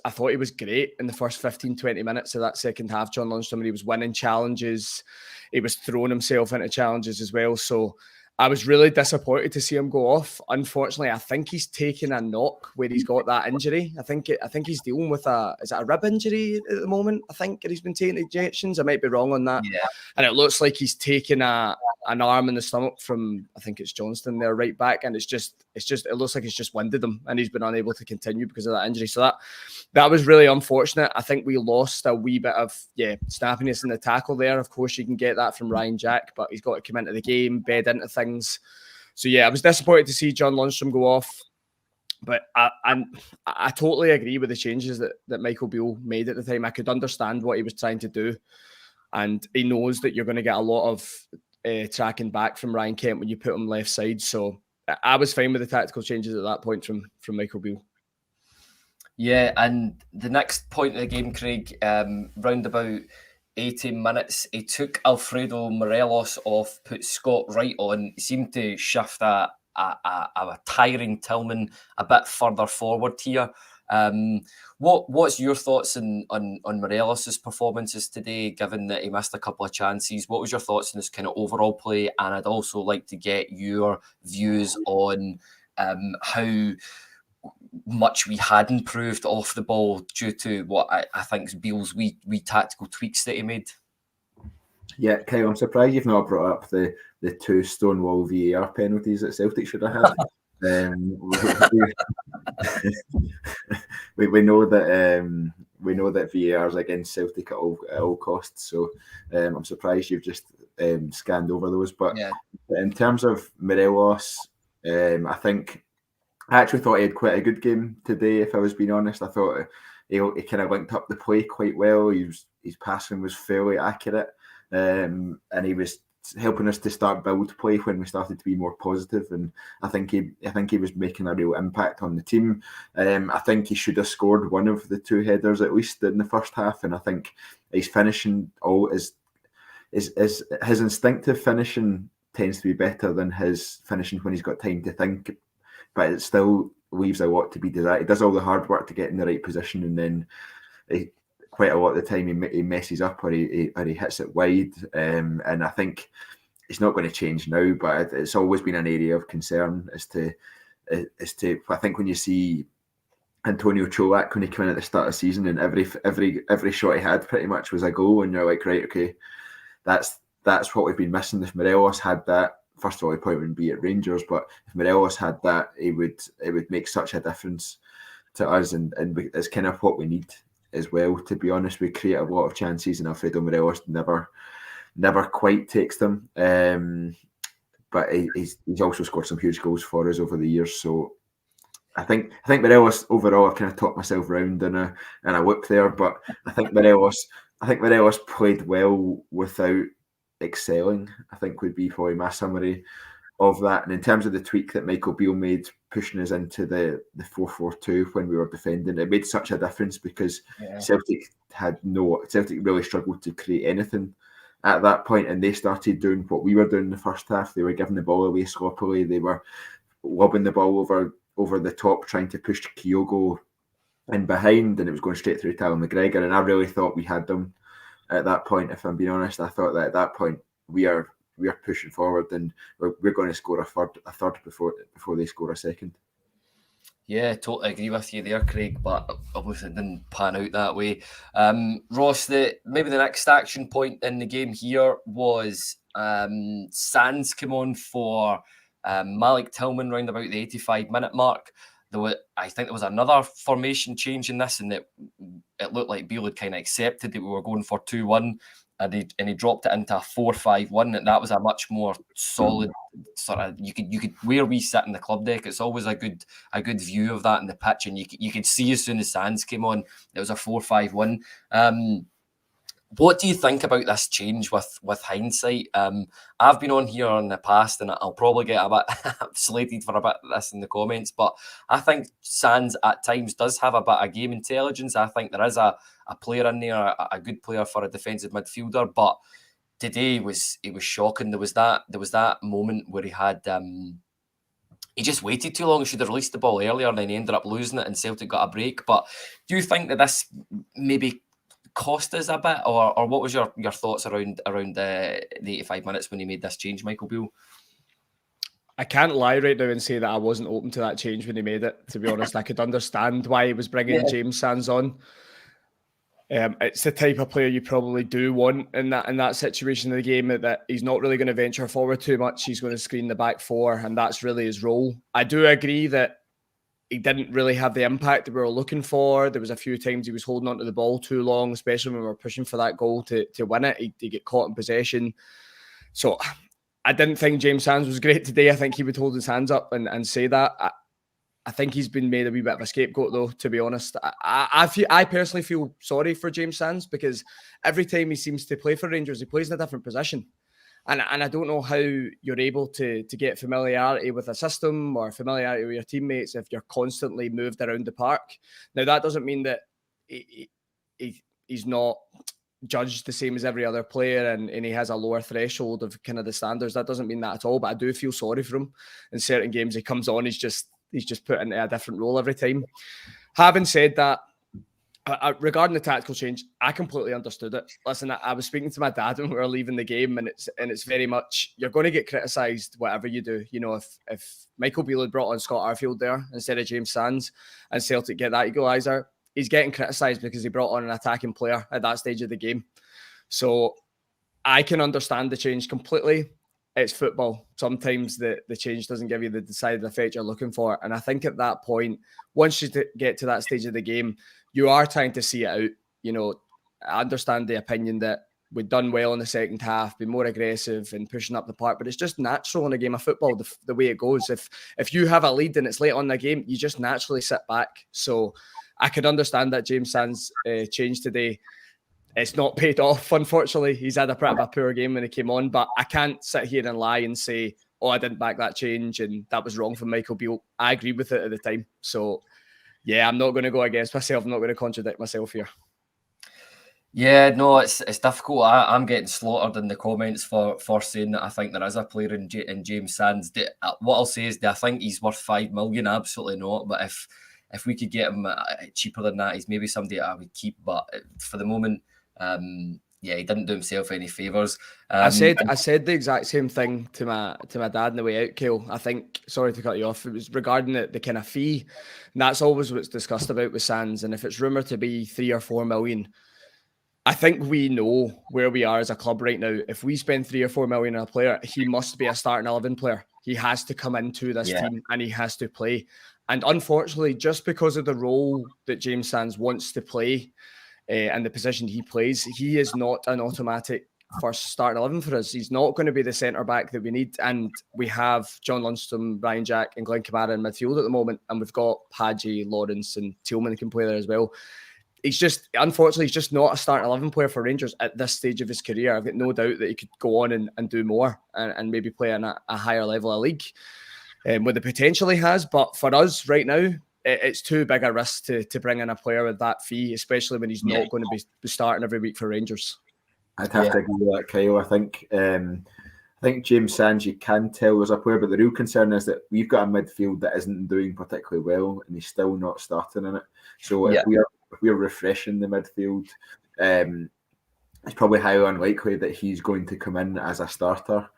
great in the first 15, 20 minutes of that second half, John Lundstrom. He was winning challenges. He was throwing himself into challenges as well. So I was really disappointed to see him go off. Unfortunately, I think he's taken a knock where he's got that injury. I think he's dealing with a rib injury at the moment. I think he's been taking injections. I might be wrong on that. Yeah. And it looks like he's taken an arm in the stomach from, I think it's Johnston there, right back, and it looks like it's just winded him, and he's been unable to continue because of that injury. So that was really unfortunate. I think we lost a wee bit of snappiness in the tackle there. Of course, you can get that from Ryan Jack, but he's got to come into the game, bed into things. So I was disappointed to see John Lundstrom go off. But I totally agree with the changes that Michael Beale made at the time. I could understand what he was trying to do, and he knows that you're going to get a lot of tracking back from Ryan Kent when you put him left side. So I was fine with the tactical changes at that point from Michael Beale. Yeah, and the next point of the game, Craig, round about 80 minutes, he took Alfredo Morelos off, put Scott Wright on. He seemed to shift a tiring Tillman a bit further forward here. What's your thoughts on Morelos' performances today, given that he missed a couple of chances? What was your thoughts on his kind of overall play? And I'd also like to get your views on how much we had improved off the ball due to what I think is Beale's wee tactical tweaks that he made. Yeah, Kyle, I'm surprised you've not brought up the two Stonewall VAR penalties that Celtic should have had. We know that VAR is against Celtic at all costs. So I'm surprised you've just scanned over those. But in terms of Morelos, I actually thought he had quite a good game today. If I was being honest, I thought he kind of linked up the play quite well. His passing was fairly accurate, and he was helping us to start build play when we started to be more positive. And I think he was making a real impact on the team. I think he should have scored one of the two headers at least in the first half. And I think his finishing is his instinctive finishing tends to be better than his finishing when he's got time to think. But it still leaves a lot to be desired. He does all the hard work to get in the right position, and then quite a lot of the time he messes up or he hits it wide. And I think it's not going to change now, but it's always been an area of concern as to I think when you see Antonio Cholak when he came in at the start of the season and every shot he had pretty much was a goal, and you're like, right, okay, that's what we've been missing. If Morelos had that, first of all, he probably wouldn't be at Rangers, but if Morelos had that, it would make such a difference to us, and it's kind of what we need as well. To be honest, we create a lot of chances, and Alfredo Morelos never quite takes them. But he's also scored some huge goals for us over the years. So I think Morelos overall, I've kind of talked myself round in a whip there, but I think Morelos played well without excelling, I think would be probably my summary of that. And in terms of the tweak that Michael Beale made, pushing us into the 4-4-2 when we were defending, it made such a difference because Celtic really struggled to create anything at that point, and they started doing what we were doing in the first half. They were giving the ball away sloppily. They were lobbing the ball over the top, trying to push Kyogo in behind, and it was going straight through to Alan McGregor. And I really thought we had them at that point. If I'm being honest, I thought that at that point we are pushing forward, and we're going to score a third before they score a second. Yeah, totally agree with you there, Craig, but obviously it didn't pan out that way. Ross, maybe the next action point in the game here was Sands came on for Malik Tillman round about the 85-minute mark. I think there was another formation change in this, and it looked like Beale had kind of accepted that we were going for 2-1, and he dropped it into a 4-5-1, and that was a much more solid sort of. You could where we sit in the club deck, it's always a good view of that in the pitch, and you could see as soon as Sands came on, it was a 4-5-1. What do you think about this change with hindsight? I've been on here in the past, and I'll probably get a bit slated for a bit of this in the comments, but I think Sands at times does have a bit of game intelligence. I think there is a player in there, a good player for a defensive midfielder, but today it was shocking. There was that moment where he had he just waited too long. He should have released the ball earlier, and then he ended up losing it, and Celtic got a break. But do you think that this maybe cost us a bit, or what was your thoughts around the 85 minutes when he made this change, Michael Beale? I can't lie right now and say that I wasn't open to that change when he made it. To be honest, I could understand why he was bringing James Sands on. It's the type of player you probably do want in that situation of the game, that he's not really going to venture forward too much. He's going to screen the back four, and that's really his role. I do agree that he didn't really have the impact that we were looking for. There was a few times he was holding onto the ball too long, especially when we were pushing for that goal to win it. He'd get caught in possession. So I didn't think James Sands was great today. I think he would hold his hands up and say that. I think he's been made a wee bit of a scapegoat, though, to be honest. I personally feel sorry for James Sands, because every time he seems to play for Rangers, he plays in a different position. And I don't know how you're able to get familiarity with a system or familiarity with your teammates if you're constantly moved around the park. Now, that doesn't mean that he's not judged the same as every other player and he has a lower threshold of kind of the standards. That doesn't mean that at all, but I do feel sorry for him. In certain games he comes on, he's just put into a different role every time. Having said that, regarding the tactical change, I completely understood it. Listen, I was speaking to my dad when we were leaving the game, and it's very much, you're going to get criticised whatever you do. You know, if Michael Beale had brought on Scott Arfield there instead of James Sands and Celtic get that equaliser, he's getting criticised because he brought on an attacking player at that stage of the game. So I can understand the change completely. It's football. Sometimes the change doesn't give you the decided effect you're looking for. And I think at that point, once you get to that stage of the game, you are trying to see it out. You know, I understand the opinion that we've done well in the second half, been more aggressive and pushing up the park, but it's just natural in a game of football, the way it goes. If you have a lead and it's late on the game, you just naturally sit back. So I could understand that James Sands change today. It's not paid off, unfortunately. He's had a pretty poor game when he came on, but I can't sit here and lie and say, oh, I didn't back that change and that was wrong from Michael Beale. I agreed with it at the time. So, yeah, I'm not going to go against myself. I'm not going to contradict myself here. Yeah, no, it's difficult. I'm getting slaughtered in the comments for saying that I think there is a player in James Sands. What I'll say is, do I think he's worth $5 million? Absolutely not. But if we could get him cheaper than that, he's maybe somebody I would keep. But for the moment, yeah, he didn't do himself any favours. I said the exact same thing to my dad on the way out, Kale. I think, sorry to cut you off, it was regarding the kind of fee. And that's always what's discussed about with Sands. And if it's rumoured to be 3 or 4 million, I think we know where we are as a club right now. If we spend 3 or 4 million on a player, he must be a starting 11 player. He has to come into this team and he has to play. And unfortunately, just because of the role that James Sands wants to play and the position he plays, he is not an automatic first starting 11 for us. He's not going to be the centre-back that we need. And we have John Lundstram, Ryan Jack and Glenn Kamara in midfield at the moment. And we've got Hadji, Lawrence and Tillman can play there as well. Unfortunately, he's just not a starting 11 player for Rangers at this stage of his career. I've got no doubt that he could go on and do more and maybe play in a higher level of league with the potential he has. But for us right now, it's too big a risk to bring in a player with that fee, especially when he's not going to be starting every week for Rangers. I'd have to agree with that, Kyle. I think think James Sands, you can tell there's a player, but the real concern is that we've got a midfield that isn't doing particularly well, and he's still not starting in it. So if we're refreshing the midfield, it's probably highly unlikely that he's going to come in as a starter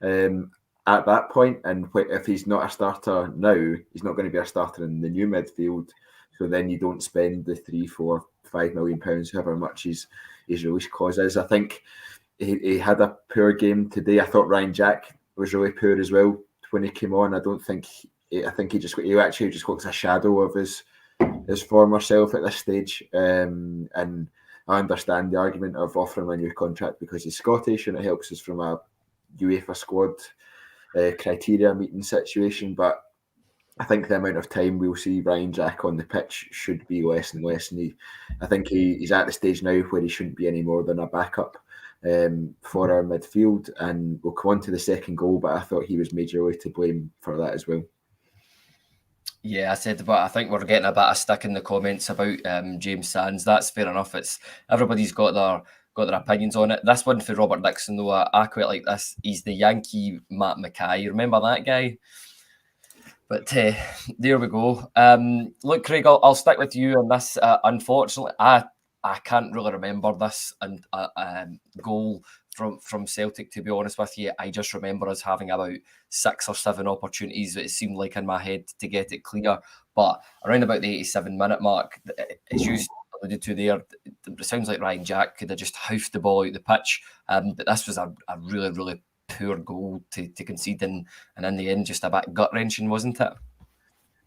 at that point. And if he's not a starter now, he's not going to be a starter in the new midfield. So then you don't spend the £3, £4, £5 million, however much his release clause is. I think he had a poor game today. I thought Ryan Jack was really poor as well when he came on. I think he actually just looks a shadow of his former self at this stage. And I understand the argument of offering a new contract because he's Scottish and it helps us from a UEFA squad criteria meeting situation. But I think the amount of time we'll see Ryan Jack on the pitch should be less and less. And I think he's at the stage now where he shouldn't be any more than a backup for our midfield. And we'll come on to the second goal, but I thought he was majorly to blame for that as well. Yeah, I think we're getting a bit of stick in the comments about James Sands. That's fair enough. Everybody's got their opinions on it. This one for Robert Dixon, though, I quite like this. He's the Yankee Matt Mackay. You remember that guy? But there we go. Look, Craig, I'll stick with you on this. Unfortunately, I can't really remember this goal from Celtic, to be honest with you. I just remember us having about 6 or 7 opportunities that it seemed like in my head to get it clear. But around about the 87-minute mark, as you alluded to there, it sounds like Ryan Jack could have just hoofed the ball out the pitch. But this was a really, really poor goal to concede, and in the end, just a bit gut-wrenching, wasn't it?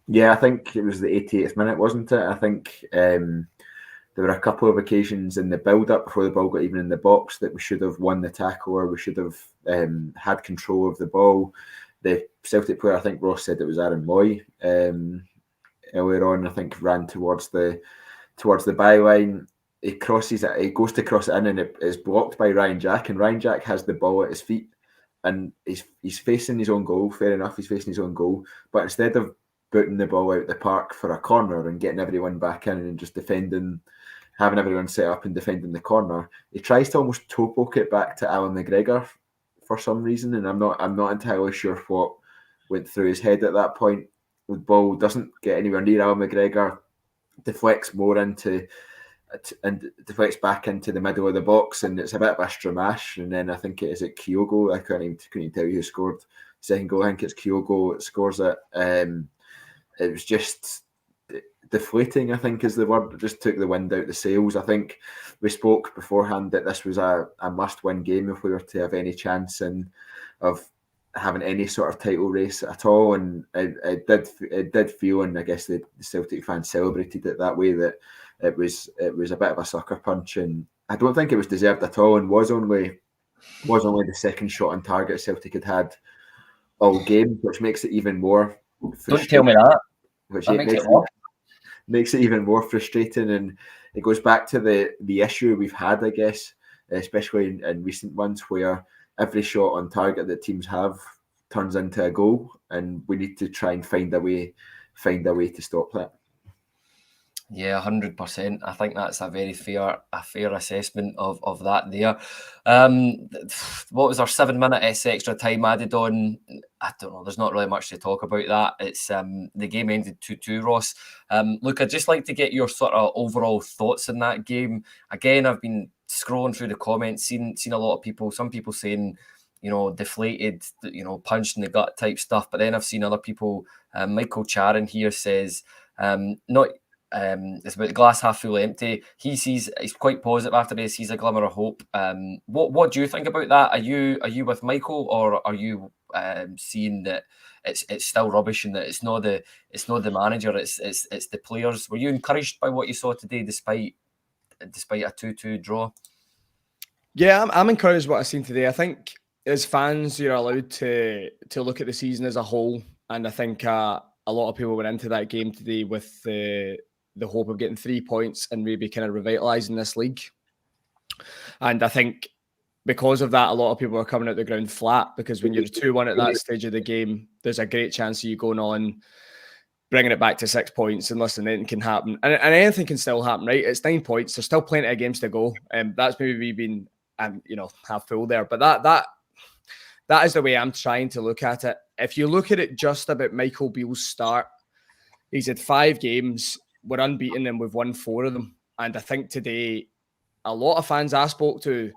Yeah, I think it was the 88th minute, wasn't it? I think there were a couple of occasions in the build-up before the ball got even in the box that we should have won the tackle, or we should have had control of the ball. The Celtic player, I think Ross said it was Aaron Moy earlier on, I think ran towards the byline. He crosses it, he goes to cross it in, and it is blocked by Ryan Jack, and Ryan Jack has the ball at his feet, and he's facing his own goal. Fair enough, he's facing his own goal, but instead of booting the ball out the park for a corner and getting everyone back in and just having everyone set up and defending the corner, he tries to almost toe poke it back to Alan McGregor for some reason, and I'm not entirely sure what went through his head at that point. The ball doesn't get anywhere near Alan McGregor, deflects back into the middle of the box, and it's a bit of a stramash. And then I think it is at Kyogo. I couldn't even tell you who scored the second goal. I think it's Kyogo that scores it. It was just deflating, I think is the word. It just took the wind out the sails. I think we spoke beforehand that this was a must-win game if we were to have any chance of having any sort of title race at all. And it did feel, and I guess the Celtic fans celebrated it that way, that it was a bit of a sucker punch, and I don't think it was deserved at all, and was only the second shot on target Celtic had all game, which makes it even more frustrating. Don't tell me that. Which makes it even more frustrating, and it goes back to the issue we've had, I guess, especially in recent months, where every shot on target that teams have turns into a goal, and we need to try and find a way to stop that. Yeah, 100%. I think that's a very fair assessment of that there. What was our 7-minute extra time added on? I don't know. There's not really much to talk about that. It's the game ended 2-2, Ross. Look, I'd just like to get your sort of overall thoughts on that game. Again, I've been scrolling through the comments, seen a lot of people, some people saying, deflated, punched in the gut type stuff. But then I've seen other people, Michael Charon here says, it's about the glass half full empty. He's quite positive after this. Sees a glimmer of hope. What do you think about that? Are you with Michael, or are you seeing that it's still rubbish and that it's not the manager, it's the players? Were you encouraged by what you saw today, despite a 2-2 draw? Yeah, I'm encouraged by what I've seen today. I think as fans, you're allowed to look at the season as a whole, and I think a lot of people went into that game today with the hope of getting 3 points and maybe kind of revitalising this league. And I think because of that, a lot of people are coming out the ground flat, because when you're 2-1 at that stage of the game, there's a great chance of you going on, bringing it back to 6 points, and listen, anything can happen. And anything can still happen, right? It's 9 points. There's still plenty of games to go. That's maybe me being, half full there. But that that is the way I'm trying to look at it. If you look at it just about Michael Beale's start, he's had 5 games, we're unbeaten and we've won 4 of them. And I think today, a lot of fans I spoke to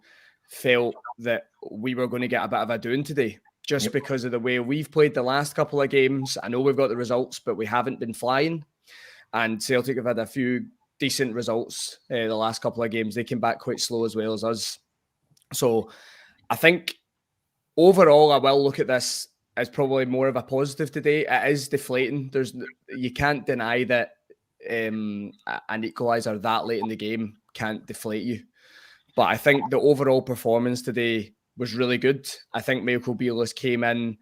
felt that we were going to get a bit of a doing today, just because of the way we've played the last couple of games. I know we've got the results, but we haven't been flying. And Celtic have had a few decent results the last couple of games. They came back quite slow as well as us. So I think overall, I will look at this as probably more of a positive today. It is deflating. You can't deny that an equaliser that late in the game can't deflate you. But I think the overall performance today was really good. I think Michael Beale has came in,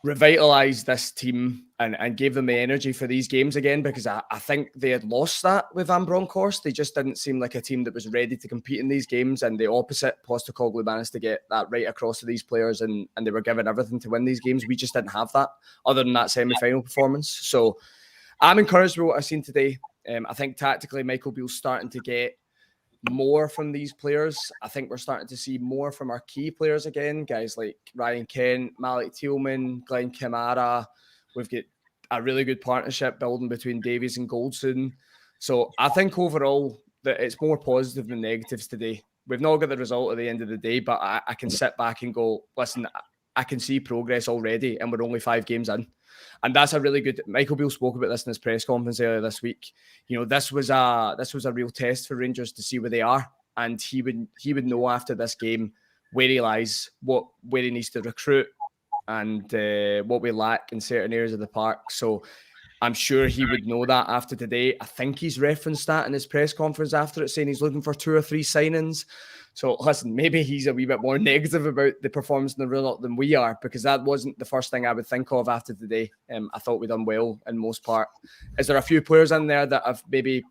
revitalised this team and gave them the energy for these games again, because I think they had lost that with Van Bronckhorst. They just didn't seem like a team that was ready to compete in these games, and the opposite, Postecoglou managed to get that right across to these players, and they were given everything to win these games. We just didn't have that, other than that semi-final performance. So I'm encouraged with what I've seen today. I think tactically Michael Beale's starting to get more from these players. I think we're starting to see more from our key players again, guys like Ryan Kent, Malik Thielman, Glenn Kamara. We've got a really good partnership building between Davies and Goldson. So I think overall that it's more positive than negatives today. We've not got the result at the end of the day, but I can sit back and go, listen, I can see progress already, and we're only 5 games in. And that's a really good. Michael Beale spoke about this in his press conference earlier this week. You know, this was a real test for Rangers to see where they are, and he would know after this game where he lies, where he needs to recruit, and what we lack in certain areas of the park. So I'm sure he would know that after today. I think he's referenced that in his press conference after it, saying he's looking for 2 or 3 signings. So listen, maybe he's a wee bit more negative about the performance in the result than we are, because that wasn't the first thing I would think of after today. I thought we'd done well in most part. Is there a few players in there that have maybe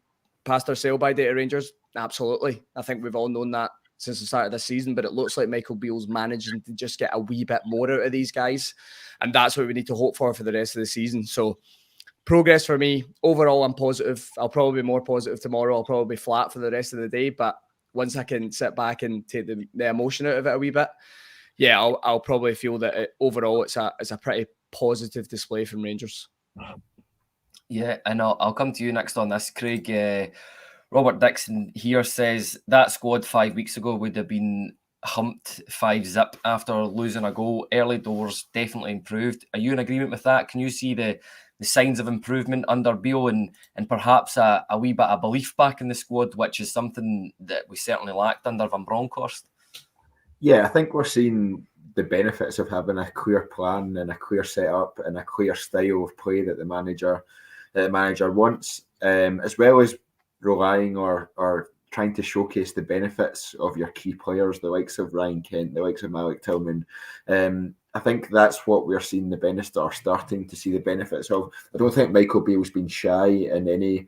passed their sell-by date at Rangers? Absolutely. I think we've all known that since the start of the season, but it looks like Michael Beale's managing to just get a wee bit more out of these guys. And that's what we need to hope for the rest of the season. So progress for me. Overall, I'm positive. I'll probably be more positive tomorrow. I'll probably be flat for the rest of the day, but once I can sit back and take the emotion out of it a wee bit, yeah, I'll probably feel that overall it's a pretty positive display from Rangers. Yeah, and I'll come to you next on this, Craig. Robert Dixon here says that squad 5 weeks ago would have been humped 5-0 after losing a goal. Early doors definitely improved. Are you in agreement with that? Can you see the signs of improvement under Beale and perhaps a wee bit of belief back in the squad, which is something that we certainly lacked under Van Bronckhorst? Yeah, I think we're seeing the benefits of having a clear plan and a clear setup and a clear style of play that the manager wants, as well as relying or trying to showcase the benefits of your key players, the likes of Ryan Kent, the likes of Malik Thielman. I think that's what we're seeing starting to see the benefits of. I don't think Michael Beale's been shy in any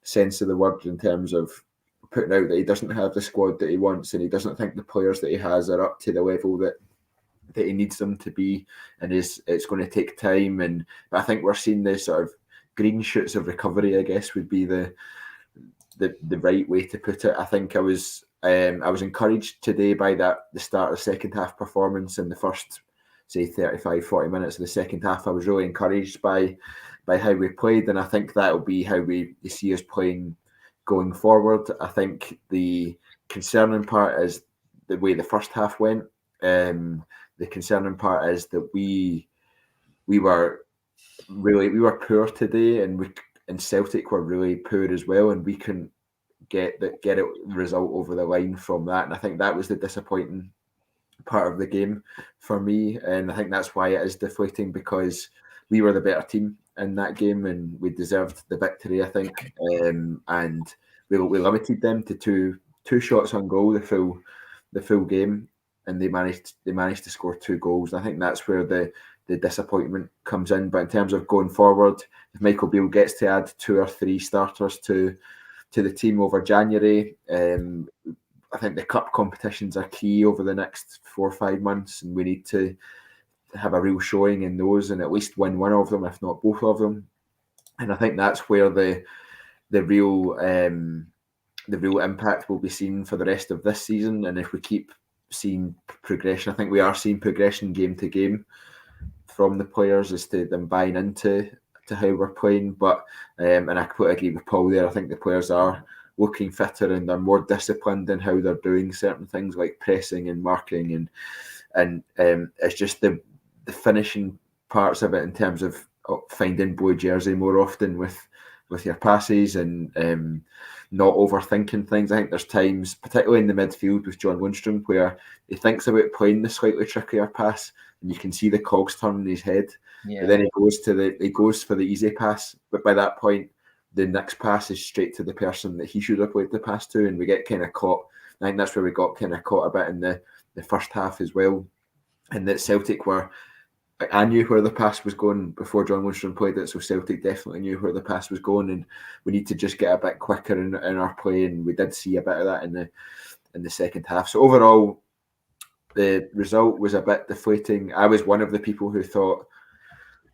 sense of the word in terms of putting out that he doesn't have the squad that he wants, and he doesn't think the players that he has are up to the level that he needs them to be, and it's going to take time. But I think we're seeing this sort of green shoots of recovery, I guess, would be the right way to put it. I think I was encouraged today by the start of the second half performance in the first, say, 35-40 minutes of the second half. I was really encouraged by how we played, and I think that'll be how we see us playing going forward. I think the concerning part is the way the first half went. The concerning part is that we were poor today, and Celtic were really poor as well, and we couldn't get a result over the line from that. And I think that was the disappointing part of the game for me, and I think that's why it is deflating, because we were the better team in that game and we deserved the victory, I think. And we limited them to two shots on goal the full game, and they managed to score 2 goals. And I think that's where the disappointment comes in. But in terms of going forward, if Michael Beale gets to add 2 or 3 starters to the team over January, I think the cup competitions are key over the next 4 or 5 months, and we need to have a real showing in those and at least win one of them, if not both of them. And I think that's where the real impact will be seen for the rest of this season. And if we keep seen progression. I think we are seeing progression game to game from the players as to them buying into how we're playing. But and I completely agree with Paul there. I think the players are looking fitter and they're more disciplined in how they're doing certain things like pressing and marking, and it's just the finishing parts of it in terms of finding blue jersey more often with your passes and not overthinking things. I think there's times, particularly in the midfield with John Lundstrom, where he thinks about playing the slightly trickier pass, and you can see the cogs turn in his head. Yeah. But then he goes for the easy pass, but by that point, the next pass is straight to the person that he should have played the pass to, and we get kind of caught. I think that's where we got kind of caught a bit in the first half as well, and that Celtic were. I knew where the pass was going before John Lundstrom played it, so Celtic definitely knew where the pass was going, and we need to just get a bit quicker in our play, and we did see a bit of that in the second half. So overall, the result was a bit deflating. I was one of the people who thought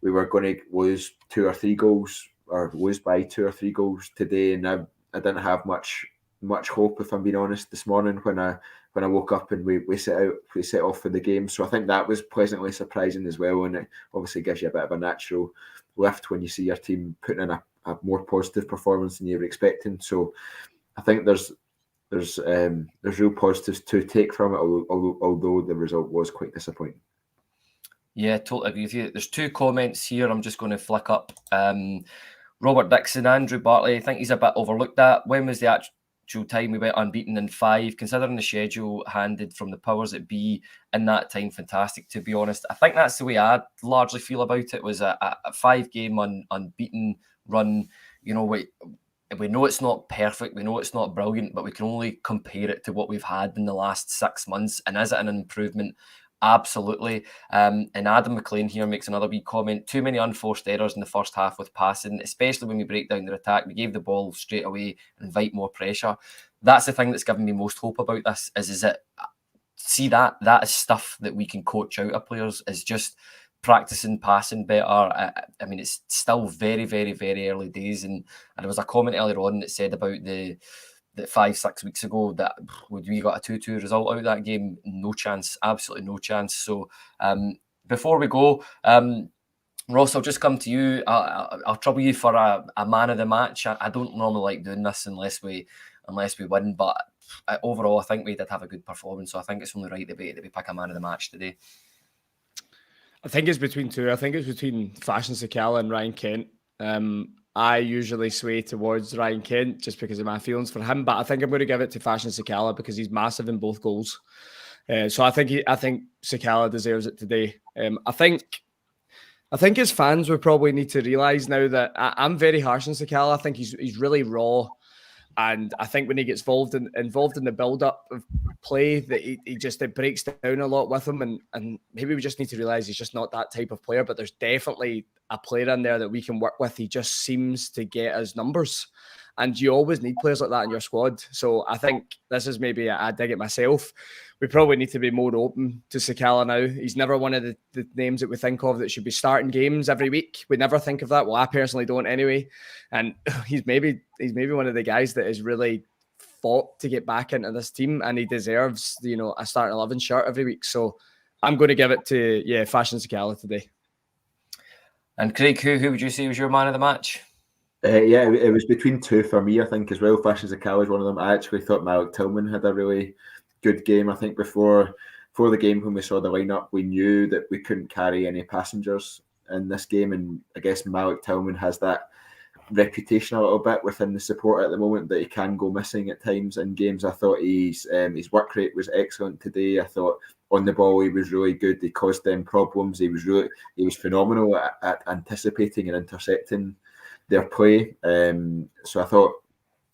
we were going to lose 2 or 3 goals, or lose by 2 or 3 goals today, and I didn't have much hope, if I'm being honest, this morning when I woke up and we set off for the game. So I think that was pleasantly surprising as well, and it obviously gives you a bit of a natural lift when you see your team putting in a more positive performance than you were expecting. So I think there's real positives to take from it, although the result was quite disappointing. Yeah, totally agree with you. There's 2 comments here I'm just going to flick up. Robert Dixon, Andrew Bartley, I think he's a bit overlooked at. When was the actual time we went unbeaten in 5? Considering the schedule handed from the powers that be in that time, fantastic, to be honest. I think that's the way I largely feel about it, was a 5-game unbeaten run. You know, we know it's not perfect, we know it's not brilliant, but we can only compare it to what we've had in the last 6 months. And is it an improvement? Absolutely. And Adam McLean here makes another wee comment. Too many unforced errors in the first half with passing, especially when we break down their attack. We gave the ball straight away and invite more pressure. That's the thing that's given me most hope about this, is that that is stuff that we can coach out of players, is just practicing passing better. I mean, it's still very, very, very early days, and there was a comment earlier on that said about that 5-6 weeks ago that would we got a 2-2 result out of that game? No chance, absolutely no chance. So before we go, Ross, I'll just come to you. I'll trouble you for a man of the match. I don't normally like doing this unless we win, but overall I think we did have a good performance, so I think it's only right that we pick a man of the match today. I think it's between 2. I think it's between Fashion Sakala and Ryan Kent. I usually sway towards Ryan Kent just because of my feelings for him, but I think I'm going to give it to Fashion Sakala because he's massive in both goals. So I think Sakala deserves it today. I think as fans we probably need to realise now that I'm very harsh on Sakala. I think he's really raw, and I think when he gets involved in the build-up of play, that it breaks down a lot with him, and maybe we just need to realise he's just not that type of player. But there's definitely a player in there that we can work with. He just seems to get us numbers, and you always need players like that in your squad. So I think this is maybe a dig at myself. We probably need to be more open to Sakala now. He's never one of the names that we think of that should be starting games every week. We never think of that. Well, I personally don't anyway. And he's maybe one of the guys that has really fought to get back into this team, and he deserves, a starting 11 shirt every week. So I'm going to give it to Fashion Sakala today. And Craig, who would you say was your man of the match? It was between 2 for me, I think, as well. Fashion Sakala is one of them. I actually thought Malik Tillman had a really good game. I think before the game, when we saw the lineup, we knew that we couldn't carry any passengers in this game, and I guess Malik Tillman has that reputation a little bit within the support at the moment that he can go missing at times in games. I thought his work rate was excellent today. I thought on the ball he was really good. He caused them problems. He was phenomenal at anticipating and intercepting their play. So I thought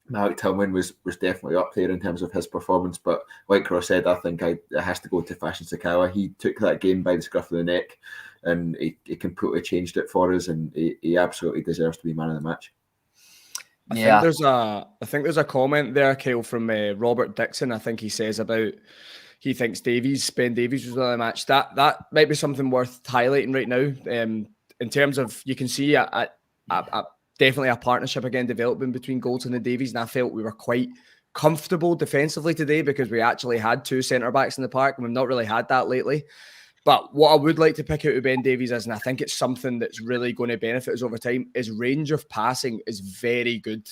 Malik Tillman was definitely up there in terms of his performance. But like Ross said, I think it has to go to Fashion Sakala. He took that game by the scruff of the neck, and he completely changed it for us, and he absolutely deserves to be man of the match. I think there's a comment there, Kyle, from Robert Dixon. I think he says about he thinks Ben Davies was man of the match. That might be something worth highlighting right now. In terms of, you can see definitely a partnership again developing between Goldson and Davies, and I felt we were quite comfortable defensively today because we actually had 2 centre-backs in the park, and we've not really had that lately. But what I would like to pick out of Ben Davies is, and I think it's something that's really going to benefit us over time, his range of passing is very good.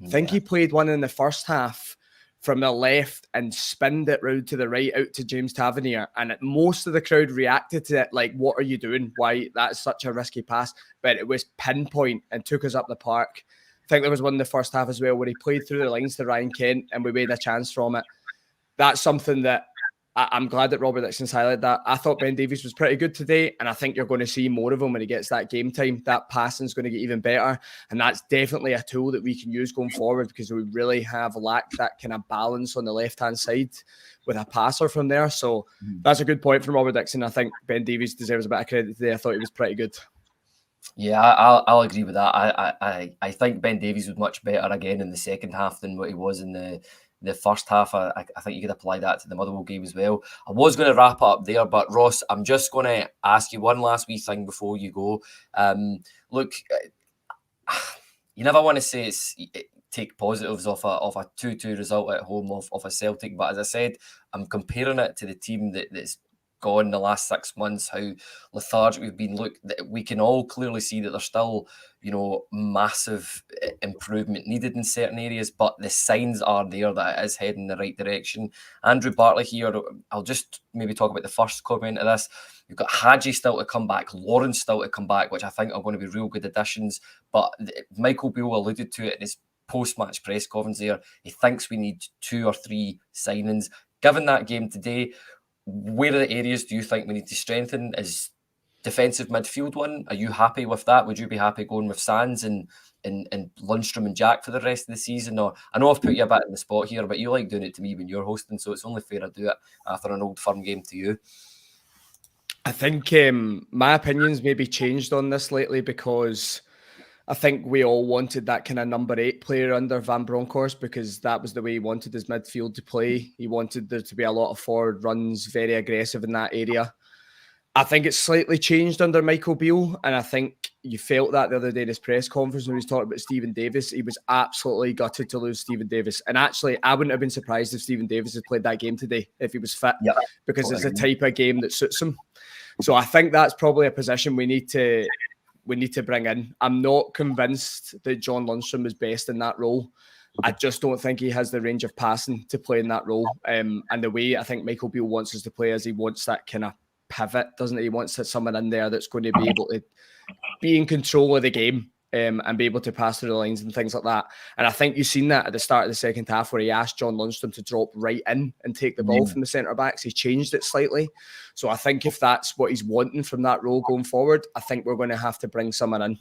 I think he played one in the first half from the left and spinned it round to the right out to James Tavernier. And most of the crowd reacted to it like, what are you doing? Why? That's such a risky pass. But it was pinpoint and took us up the park. I think there was one in the first half as well where he played through the lines to Ryan Kent and we made a chance from it. That's something that I'm glad that Robert Dixon's highlighted that. I thought Ben Davies was pretty good today, and I think you're going to see more of him when he gets that game time. That passing's going to get even better, and that's definitely a tool that we can use going forward because we really have lacked that kind of balance on the left-hand side with a passer from there. So that's a good point from Robert Dixon. I think Ben Davies deserves a bit of credit today. I thought he was pretty good. Yeah, I'll agree with that. I think Ben Davies was much better again in the second half than what he was in the first half. I think you could apply that to the Motherwell game as well. I was going to wrap up there, but Ross, I'm just going to ask you one last wee thing before you go. Look, you never want to say take positives off a 2-2 result at home of a Celtic, but as I said, I'm comparing it to the team that's gone the last 6 months, how lethargic we've been. Look, we can all clearly see that there's still, massive improvement needed in certain areas, but the signs are there that it is heading in the right direction. Andrew Bartley here, I'll just maybe talk about the first comment of this. You've got Hadji still to come back, Lawrence still to come back, which I think are going to be real good additions, but Michael Beale alluded to it in his post-match press conference there. He thinks we need 2 or 3 signings. Given that game today, where are the areas do you think we need to strengthen? Is defensive midfield one? Are you happy with that? Would you be happy going with Sands and Lundstrom and Jack for the rest of the season? Or I know I've put you a bit in the spot here, but you like doing it to me when you're hosting, so it's only fair I do it after an Old Firm game to you. I think my opinions maybe changed on this lately because I think we all wanted that kind of number 8 player under Van Bronckhorst because that was the way he wanted his midfield to play. He wanted there to be a lot of forward runs, very aggressive in that area. I think it's slightly changed under Michael Beale, and I think you felt that the other day in his press conference when he was talking about Stephen Davis. He was absolutely gutted to lose Stephen Davis. And actually, I wouldn't have been surprised if Stephen Davis had played that game today if he was fit, because it's the type of game that suits him. So I think that's probably a position we need to bring in. I'm not convinced that John Lundstrom is best in that role. I just don't think he has the range of passing to play in that role. And the way I think Michael Beale wants us to play is he wants that kind of pivot, doesn't he? He wants someone in there that's going to be able to be in control of the game and be able to pass through the lines and things like that. And I think you've seen that at the start of the second half where he asked John Lundstrom to drop right in and take the ball from the centre-backs. He changed it slightly. So I think if that's what he's wanting from that role going forward, I think we're going to have to bring someone in.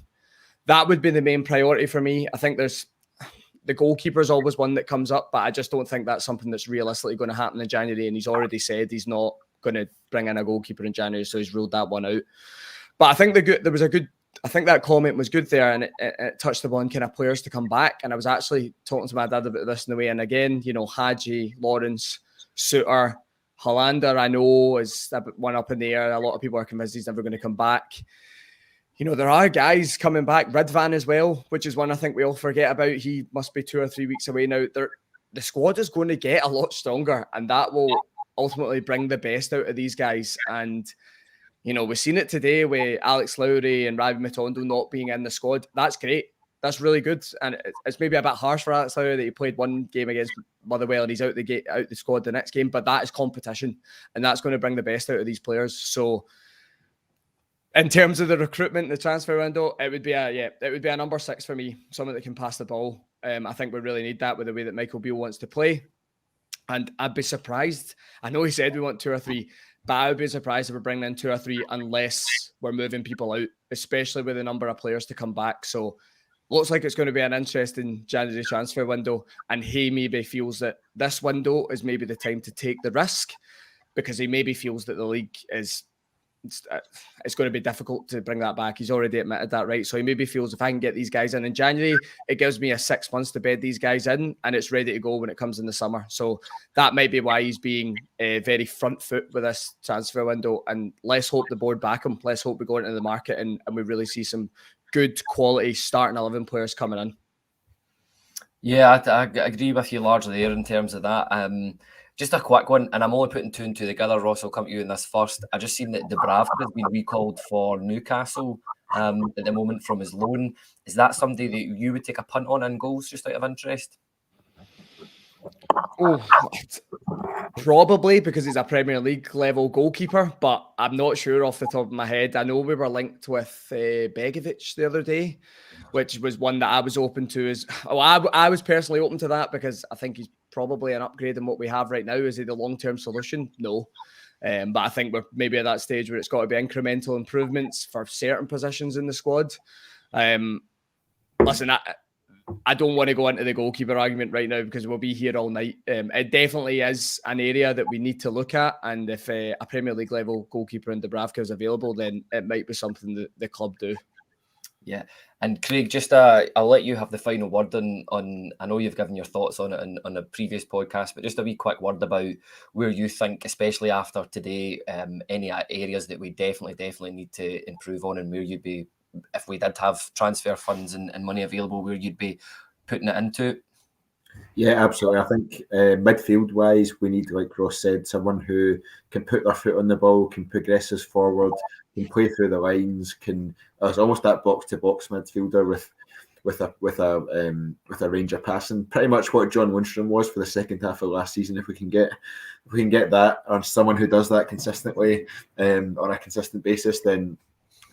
That would be the main priority for me. I think the goalkeeper is always one that comes up, but I just don't think that's something that's realistically going to happen in January. And he's already said he's not going to bring in a goalkeeper in January, so he's ruled that one out. But I think I think that comment was good there, and it touched upon kind of players to come back. And I was actually talking to my dad about this in the way. And again, Hadji, Lawrence, Suter, Hollander, I know is a bit one up in the air. A lot of people are convinced he's never going to come back. There are guys coming back, Ridvan as well, which is one I think we all forget about. He must be 2 or 3 weeks away now. The squad is going to get a lot stronger, and that will ultimately bring the best out of these guys. And we've seen it today with Alex Lowry and Ravi Matondo not being in the squad. That's great. That's really good. And it's maybe a bit harsh for Alex Lowry that he played one game against Motherwell and he's out the squad the next game, but that is competition, and that's going to bring the best out of these players. So in terms of the recruitment, the transfer window, it would be a number 6 for me, someone that can pass the ball. I think we really need that with the way that Michael Beale wants to play. And I'd be surprised. I know he said we want 2 or 3, but I would be surprised if we're bringing in 2 or 3 unless we're moving people out, especially with the number of players to come back. So looks like it's going to be an interesting January transfer window. And he maybe feels that this window is maybe the time to take the risk, because he maybe feels that the league it's going to be difficult to bring that back. He's already admitted that, right? So he maybe feels if I can get these guys in January, it gives me a 6 months to bed these guys in, and it's ready to go when it comes in the summer. So that might be why he's being very front foot with this transfer window. And let's hope the board back him. Let's hope we go into the market and we really see some good quality starting 11 players coming in. Yeah, I agree with you largely there in terms of that. Just a quick one, and I'm only putting two and two together. Ross, I'll come to you in this first. I just seen that Dubravka has been recalled for Newcastle at the moment from his loan. Is that somebody that you would take a punt on in goals, just out of interest? Oh, probably because he's a Premier League level goalkeeper, but I'm not sure off the top of my head. I know we were linked with Begovic the other day, which was one that I was open to. I was personally open to that because I think he's probably an upgrade in what we have right now. Is he the long-term solution? No. But I think we're maybe at that stage where it's got to be incremental improvements for certain positions in the squad. Listen, I don't want to go into the goalkeeper argument right now because we'll be here all night. It definitely is an area that we need to look at. And if a Premier League level goalkeeper in Dubravka is available, then it might be something that the club do. Yeah. And Craig, just I'll let you have the final word on. I know you've given your thoughts on it on a previous podcast, but just a wee quick word about where you think, especially after today, any areas that we definitely need to improve on, and where you'd be, if we did have transfer funds and money available, where you'd be putting it into. Yeah, absolutely. I think midfield wise, we need, like Ross said, someone who can put their foot on the ball, can progress us forward, can play through the lines, there's almost that box to box midfielder with a range of passing. Pretty much what John Lundstrom was for the second half of last season. If we can get that, or someone who does that consistently on a consistent basis, then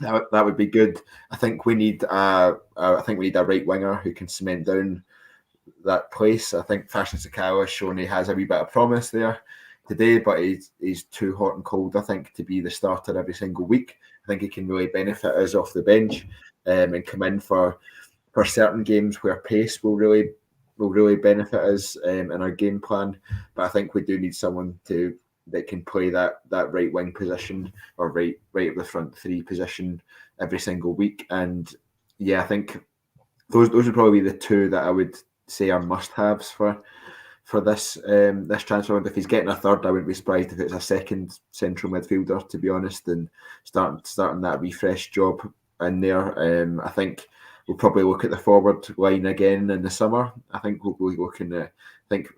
that would be good. I think we need a right winger who can cement down that place. I think Fashion Sakawa has shown he has a wee bit of promise there today, but he's too hot and cold, I think, to be the starter every single week. I think he can really benefit us off the bench and come in for certain games where pace will really benefit us in our game plan. But I think we do need someone that can play that right wing position or right of the front three position every single week. And yeah, I think those would probably be the two that I would say are must-haves for this transfer window. If he's getting a third, I wouldn't be surprised if it's a second central midfielder, to be honest, and starting that refresh job in there. I think we'll probably look at the forward line again in the summer. I think we'll be looking at. I think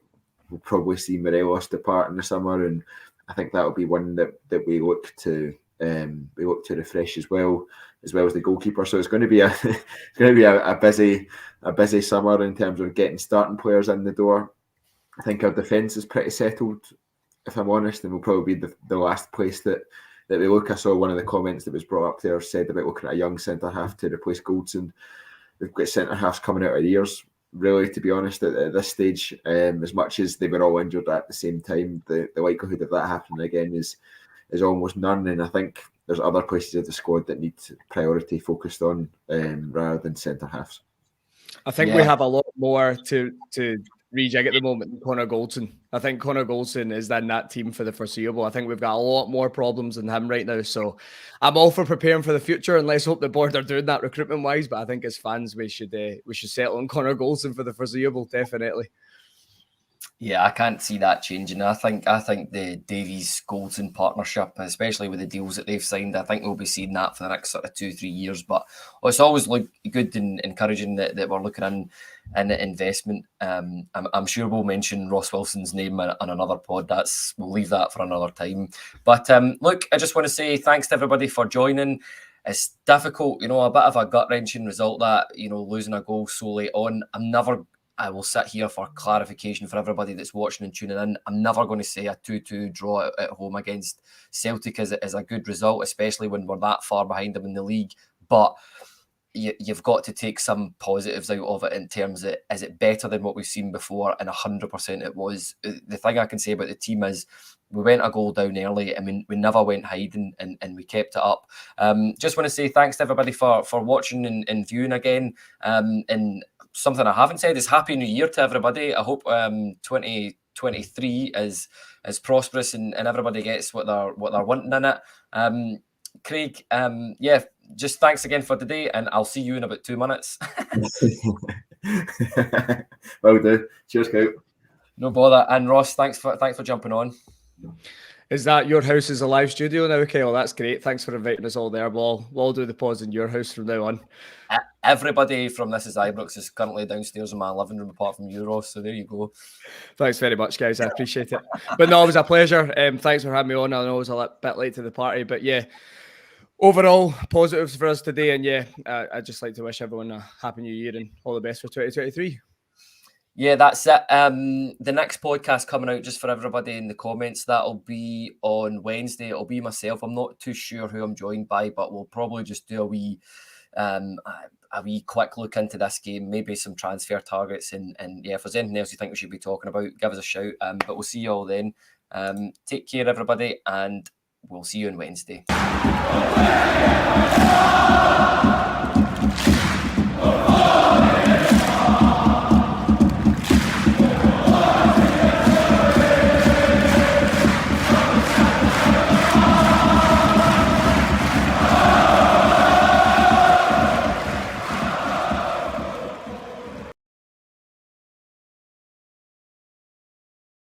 we'll probably see Morelos depart in the summer, and I think that will be one that we look to refresh as well as the goalkeeper. So it's going to be a busy summer in terms of getting starting players in the door. I think our defence is pretty settled, if I'm honest, and will probably be the last place that we look. I saw one of the comments that was brought up there said about looking at a young centre half to replace Goldson. We've got centre halves coming out of ears, really, to be honest, at this stage. As much as they were all injured at the same time, the likelihood of that happening again is almost none. And I think there's other places of the squad that need priority focused on rather than centre halves. I think we have a lot more to rejig at the moment than Connor Goldson. I think Connor Goldson is in that team for the foreseeable. I think we've got a lot more problems than him right now. So I'm all for preparing for the future, and let's hope the board are doing that recruitment wise. But I think as fans, we should settle on Connor Goldson for the foreseeable, definitely. Yeah, I can't see that changing. I think the Davies Goldson partnership, especially with the deals that they've signed, I think we'll be seeing that for the next sort of 2-3 years. But it's always good and encouraging that we're looking in investment. I'm sure we'll mention Ross Wilson's name on another pod. We'll leave that for another time. But look, I just want to say thanks to everybody for joining. It's difficult, a bit of a gut-wrenching result that, losing a goal so late on. I will sit here for clarification for everybody that's watching and tuning in. I'm never going to say a 2-2 draw at home against Celtic is a good result, especially when we're that far behind them in the league. But you've got to take some positives out of it in terms of, is it better than what we've seen before? And 100% it was. The thing I can say about the team is we went a goal down early. I mean, we never went hiding and we kept it up. Just want to say thanks to everybody for watching and viewing again. And something I haven't said is Happy New Year to everybody. I hope 2023 is prosperous and everybody gets what they're wanting in it. Craig, just thanks again for today, and I'll see you in about 2 minutes. Well done. Cheers, Coop. No bother. And Ross, thanks for jumping on. Is that your house is a live studio now? Okay, well, that's great. Thanks for inviting us all there. We'll all do the pause in your house from now on. Everybody from This Is Ibrox is currently downstairs in my living room, apart from you, Ross. So there you go. Thanks very much, guys. I appreciate it. But no, it was a pleasure. Thanks for having me on. I know I was a bit late to the party, but yeah, overall positives for us today. And yeah, I'd just like to wish everyone a happy new year and all the best for 2023. Yeah, that's it. The next podcast coming out, just for everybody in the comments, that'll be on Wednesday. It'll be myself. I'm not too sure who I'm joined by, but we'll probably just do a wee quick look into this game, maybe some transfer targets, and yeah, if there's anything else you think we should be talking about, give us a shout. But we'll see you all then. Take care, everybody, and we'll see you on Wednesday.